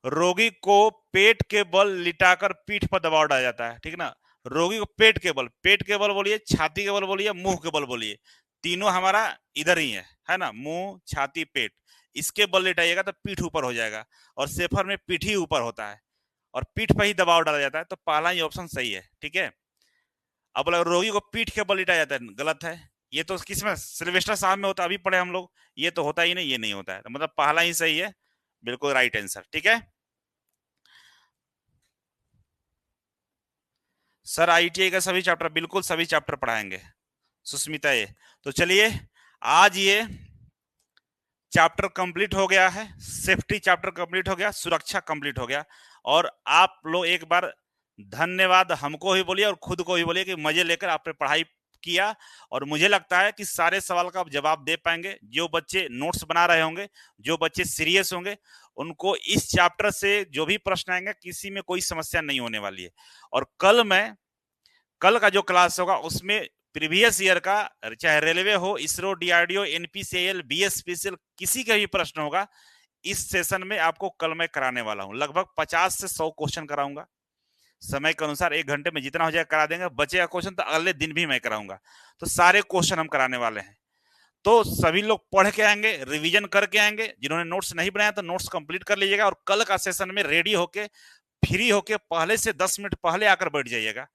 रोगी को पेट के बल लिटाकर पीठ पर दबाव डाला जाता है, ठीक ना। रोगी को पेट के बल बोलिए, छाती के बल बोलिए, मुंह के बल बोलिए, तीनों हमारा इधर ही है ना, मुंह छाती पेट, इसके बल लिटाइएगा तो पीठ ऊपर हो जाएगा, और सेफर में पीठ ही ऊपर होता है और पीठ पर ही दबाव डाला जाता है, तो पहला ही ऑप्शन सही है, ठीक है। अब बोला रोगी को पीठ के बल लिटाया जाता है, गलत है। ये तो किसमें, सिल्वेस्टर साहब में होता है, अभी पढ़े हम लोग, ये तो होता ही नहीं, ये नहीं होता है, तो मतलब पहला ही सही है, बिल्कुल राइट आंसर, ठीक है। सर आईटीआई का सभी चैप्टर, बिल्कुल सभी चैप्टर पढ़ाएंगे सुस्मिता। ये तो चलिए, आज ये चैप्टर कंप्लीट हो गया है, सेफ्टी चैप्टर कंप्लीट हो गया, सुरक्षा कंप्लीट हो गया, और आप लोग एक बार धन्यवाद हमको ही बोलिए और खुद को ही बोलिए कि मजे लेकर आपने पढ़ाई किया, और मुझे लगता है कि सारे सवाल का आप जवाब दे पाएंगे। जो बच्चे नोट्स बना रहे होंगे, जो बच्चे सीरियस होंगे, उनको इस चैप्टर से जो भी प्रश्न आएंगे किसी में कोई समस्या नहीं होने वाली है। और कल का जो क्लास होगा उसमें प्रीवियस ईयर का, चाहे रेलवे हो, इसरो, डीआरडीओ, एनपीसीएल, बीएसपीसीएल, किसी का भी प्रश्न होगा, इस सेशन में आपको कल मैं कराने वाला हूं। लगभग 50 से 100 क्वेश्चन कराऊंगा, समय के अनुसार 1 घंटे में जितना हो जाए करा देंगे, बचेगा क्वेश्चन तो अगले दिन भी मैं कराऊंगा। तो सारे क्वेश्चन हम कराने वाले हैं, तो सभी लोग पढ़ के आएंगे, रिवीजन करके आएंगे। जिन्होंने नोट्स नहीं बनाया तो नोट्स कंप्लीट कर लीजिएगा, और कल का सेशन में रेडी होके, फ्री होके, पहले से 10 मिनट पहले आकर बैठ जाइएगा,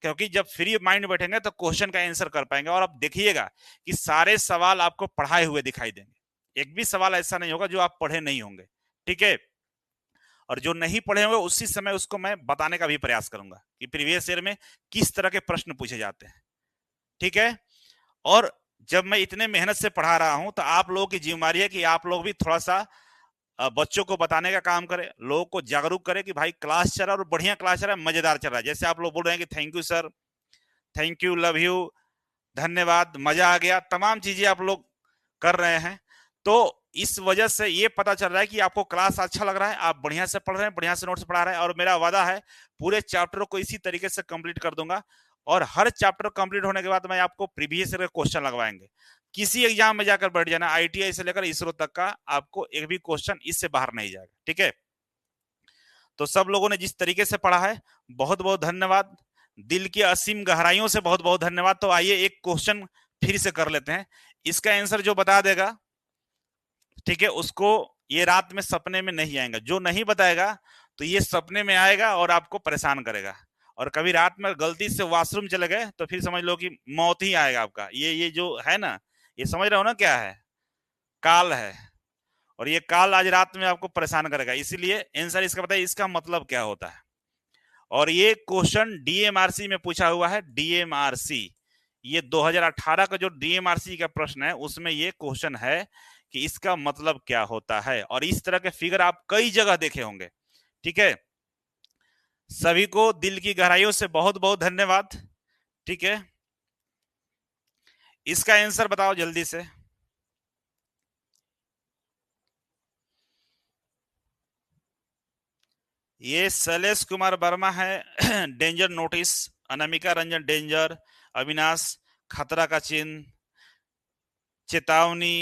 क्योंकि जब फ्री माइंड बैठेंगे तो क्वेश्चन का आंसर कर पाएंगे। और आप देखिएगा कि सारे सवाल आपको पढ़ाए हुए दिखाई देंगे, एक भी सवाल ऐसा नहीं होगा जो आप पढ़े नहीं होंगे, ठीक है। और जो नहीं पढ़े होंगे उसी समय उसको मैं बताने का भी प्रयास करूंगा कि प्रीवियस ईयर में किस तरह के प्रश्न पूछे जाते हैं, ठीक है। और जब मैं इतने मेहनत से पढ़ा रहा हूं तो आप लोगों की जिम्मेदारी है कि आप लोग भी थोड़ा सा बच्चों को बताने का काम करें, लोगों को जागरूक करें कि भाई क्लास चल रहा है और बढ़िया क्लास चल रहा है, मजेदार चल रहा है। जैसे आप लोग बोल रहे हैं कि thank you sir, thank you, love you, धन्यवाद, मजा आ गया, तमाम चीजें आप लोग कर रहे हैं, तो इस वजह से ये पता चल रहा है कि आपको क्लास अच्छा लग रहा है, आप बढ़िया से पढ़ रहे हैं, बढ़िया से नोट्स पढ़ा रहे हैं। और मेरा वादा है पूरे चैप्टर को इसी तरीके से कंप्लीट कर दूंगा, और हर चैप्टर कंप्लीट होने के बाद मैं आपको प्रीवियस ईयर के क्वेश्चन लगवाएंगे। किसी एग्जाम में जाकर बैठ जाना, आईटीआई से लेकर इसरो तक का, आपको एक भी क्वेश्चन इससे बाहर नहीं जाएगा, ठीक है। तो सब लोगों ने जिस तरीके से पढ़ा है, बहुत बहुत धन्यवाद, दिल की असीम गहराइयों से बहुत बहुत धन्यवाद। तो आइए एक क्वेश्चन फिर से कर लेते हैं, इसका आंसर जो बता देगा, ठीक है, उसको ये रात में सपने में नहीं आएगा, जो नहीं बताएगा तो ये सपने में आएगा और आपको परेशान करेगा। और कभी रात में गलती से वॉशरूम चले गए तो फिर समझ लो कि मौत ही आएगा आपका। ये जो है ना, ये समझ रहे हो ना क्या है, काल है, और ये काल आज रात में आपको परेशान करेगा। इसीलिए आंसर इसका बताइए, इसका मतलब क्या होता है। और ये क्वेश्चन डीएमआरसी में पूछा हुआ है, डीएमआरसी, ये 2018 का जो डीएमआरसी का प्रश्न है उसमें ये क्वेश्चन है कि इसका मतलब क्या होता है। और इस तरह के फिगर आप कई जगह देखे होंगे, ठीक है। सभी को दिल की गहराइयों से बहुत बहुत धन्यवाद, ठीक है। इसका आंसर बताओ जल्दी से। ये शैलेश कुमार वर्मा है, danger notice, Anamika Ranjan danger, Avinash खतरा का चिन्ह, चेतावनी,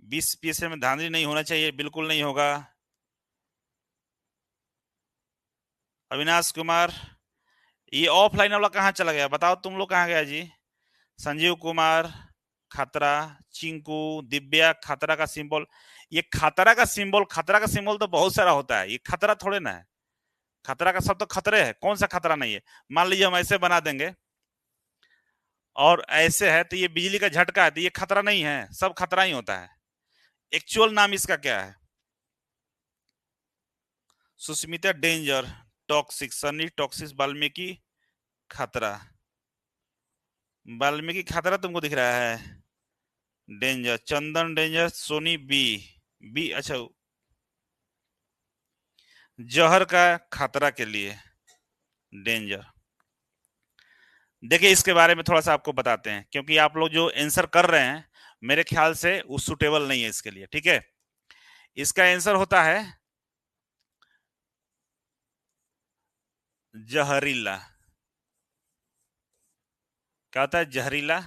20 पीस में धांधली नहीं होना चाहिए, बिल्कुल नहीं होगा। अविनाश कुमार, ये ऑफलाइन वाला कहाँ चला गया, बताओ तुम लोग कहाँ गया जी। संजीव कुमार खतरा, चिंकू, दिव्या खतरा का सिंबल, ये खतरा का सिंबल तो बहुत सारा होता है, ये खतरा थोड़े ना है, खतरा का सब तो खतरे है, कौन सा खतरा नहीं है। मान लीजिए हम ऐसे बना देंगे और ऐसे है तो ये बिजली का झटका है, तो ये खतरा नहीं है, सब खतरा ही होता है। एक्चुअल नाम इसका क्या है, सुस्मिता डेंजर, टॉक्सिक, सनी टॉक्सिस, वाल्मीकि खतरा, वाल्मीकि खतरा तुमको दिख रहा है, danger, Chandan danger, Soni B, B अच्छा, जहर का खतरा के लिए डेंजर। देखिए इसके बारे में थोड़ा सा आपको बताते हैं, क्योंकि आप लोग जो आंसर कर रहे हैं मेरे ख्याल से वो सुटेबल नहीं है इसके लिए, ठीक है। इसका आंसर होता है जहरीला, क्या होता है? जहरीला,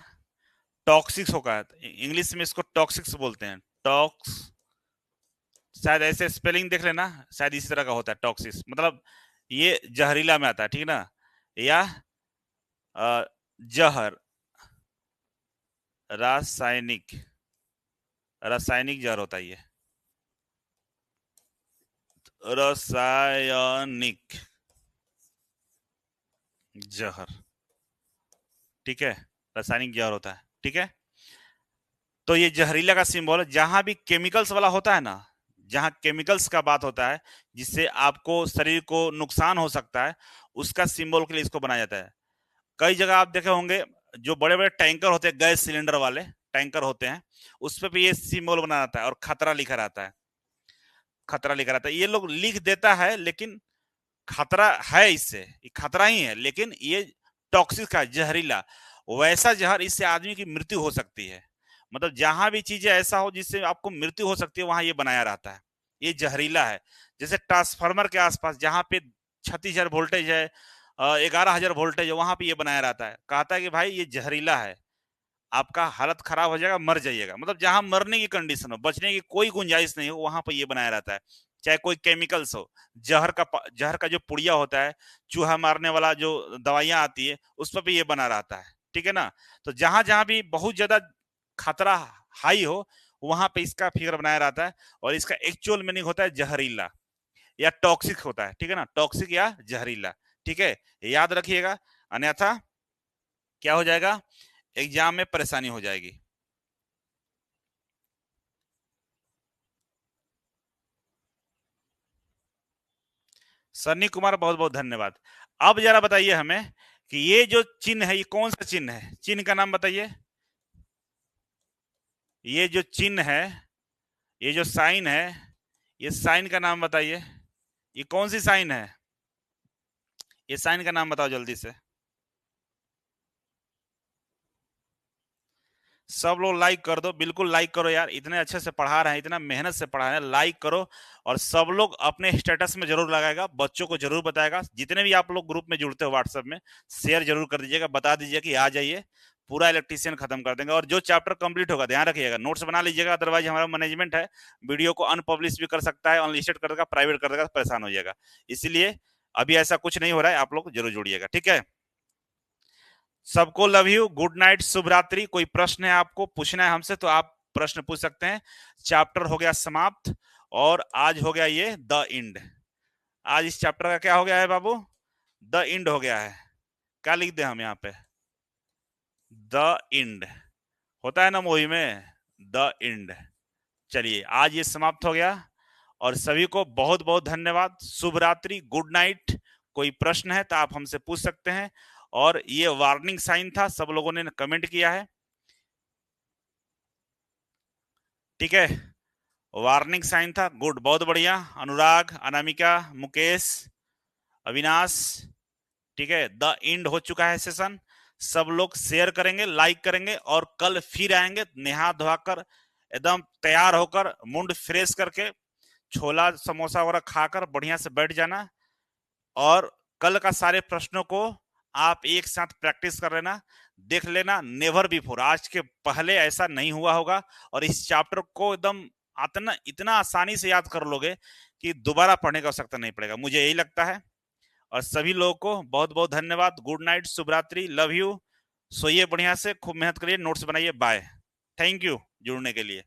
टॉक्सिक्स होगा, इंग्लिश में इसको टॉक्सिक्स बोलते हैं, टॉक्स, शायद ऐसे स्पेलिंग देख लेना, शायद इसी तरह का होता है टॉक्सिक्स, मतलब ये जहरीला में आता है, ठीक है ना, या जहर, रासायनिक, रासायनिक जहर होता है ये, रासायनिक जहर, ठीक है, रासायनिक जहर होता है, ठीक है। तो ये जहरीला का सिंबल है, जहां भी केमिकल्स वाला होता है ना, जहां केमिकल्स का बात होता है जिससे आपको शरीर को नुकसान हो सकता है, उसका सिंबल के लिए इसको बनाया जाता है। कई जगह आप देखे होंगे, जो बड़े बड़े टैंकर होते हैं, गैस सिलेंडर वाले टैंकर होते हैं, उस पर भी ये सिंबल बना रहता है और खतरा लिखा रहता है, खतरा लिखा रहता है। ये लोग लिख देता है, लेकिन खतरा है इससे, ये खतरा ही है, लेकिन ये टॉक्सिक का जहरीला, वैसा जहर, इससे आदमी की मृत्यु हो सकती है। मतलब जहां भी चीजें ऐसा हो जिससे आपको मृत्यु हो सकती है, वहां ये बनाया रहता है, ये जहरीला है। जैसे ट्रांसफार्मर के आसपास जहां पे 36,000 वोल्टेज है, 11,000 वोल्टेज है, वहां पे ये बनाया रहता है, कहता है कि भाई ये जहरीला है, आपका हालत खराब हो जाएगा, मर जाइएगा। मतलब जहां मरने की कंडीशन हो, बचने की कोई गुंजाइश नहीं हो, वहां पर ये बनाया रहता है। चाहे कोई केमिकल्स हो, जहर का जो पुड़िया होता है, चूहा मारने वाला जो दवाइयां आती है, उस पर भी ये बना रहता है, ठीक है ना। तो जहां जहां भी बहुत ज्यादा खतरा हाई हो, वहां पे इसका फिगर बनाया रहता है, और इसका एक्चुअल मीनिंग होता है जहरीला या टॉक्सिक होता है, ठीक है ना, टॉक्सिक या जहरीला, ठीक है, याद रखिएगा, अन्यथा क्या हो जाएगा, एग्जाम में परेशानी हो जाएगी। सन्नी कुमार, बहुत बहुत धन्यवाद। अब जरा बताइए हमें कि ये जो चिन्ह है, ये कौन सा चिन्ह है, चिन्ह का नाम बताइए। ये जो चिन्ह है, ये जो साइन है, ये साइन का नाम बताइए, ये कौन सी साइन है, ये साइन का नाम बताओ जल्दी से। सब लोग लाइक कर दो, बिल्कुल लाइक करो यार, इतने अच्छे से पढ़ा रहे हैं, इतना मेहनत से पढ़ा रहे हैं, लाइक करो। और सब लोग अपने स्टेटस में जरूर लगाएगा, बच्चों को जरूर बताएगा, जितने भी आप लोग ग्रुप में जुड़ते हो व्हाट्सएप में, शेयर जरूर कर दीजिएगा, बता दीजिएगा कि आ जाइए, पूरा इलेक्ट्रीशियन खत्म कर देंगे। और जो चैप्टर कंप्लीट होगा, ध्यान रखिएगा, नोट्स बना लीजिएगा, अदरवाइज हमारा मैनेजमेंट है, वीडियो को अनपब्लिश भी कर सकता है, अनलिस्टेड कर देगा, प्राइवेट कर देगा, परेशान हो जाएगा। इसलिए अभी ऐसा कुछ नहीं हो रहा है, आप लोग जरूर जुड़िएगा, ठीक है। सबको लव यू, गुड नाइट, शुभ रात्रि। कोई प्रश्न है आपको पूछना है हमसे तो आप प्रश्न पूछ सकते हैं। चैप्टर हो गया समाप्त, और आज हो गया ये द इंड। आज इस चैप्टर का क्या हो गया है बाबू, द इंड हो गया है। क्या लिख दे हम यहाँ पे, द इंड, होता है ना मूवी में, द इंड। चलिए आज ये समाप्त हो गया, और सभी को बहुत बहुत धन्यवाद, शुभ रात्रि, गुड नाइट। कोई प्रश्न है तो आप हमसे पूछ सकते हैं। और ये वार्निंग साइन था, सब लोगों ने कमेंट किया है, ठीक है, वार्निंग साइन था, गुड, बहुत बढ़िया। अनुराग, अनामिका, मुकेश, अविनाश, ठीक है, द एंड हो चुका है सेशन। सब लोग शेयर करेंगे, लाइक करेंगे, और कल फिर आएंगे नहा धोकर, एकदम तैयार होकर, मुंड फ्रेश करके, छोला समोसा वगैरह खाकर बढ़िया से बैठ जाना। और कल का सारे प्रश्नों को आप एक साथ प्रैक्टिस कर लेना, देख लेना, नेवर बिफोर, आज के पहले ऐसा नहीं हुआ होगा। और इस चैप्टर को एकदम इतना इतना आसानी से याद कर लोगे कि दोबारा पढ़ने की आवश्यकता नहीं पड़ेगा, मुझे यही लगता है। और सभी लोगों को बहुत बहुत धन्यवाद, गुड नाइट, शुभ रात्रि, लव यू। सोइए बढ़िया से, खूब मेहनत करिए, नोट्स बनाइए, बाय। थैंक यू जुड़ने के लिए।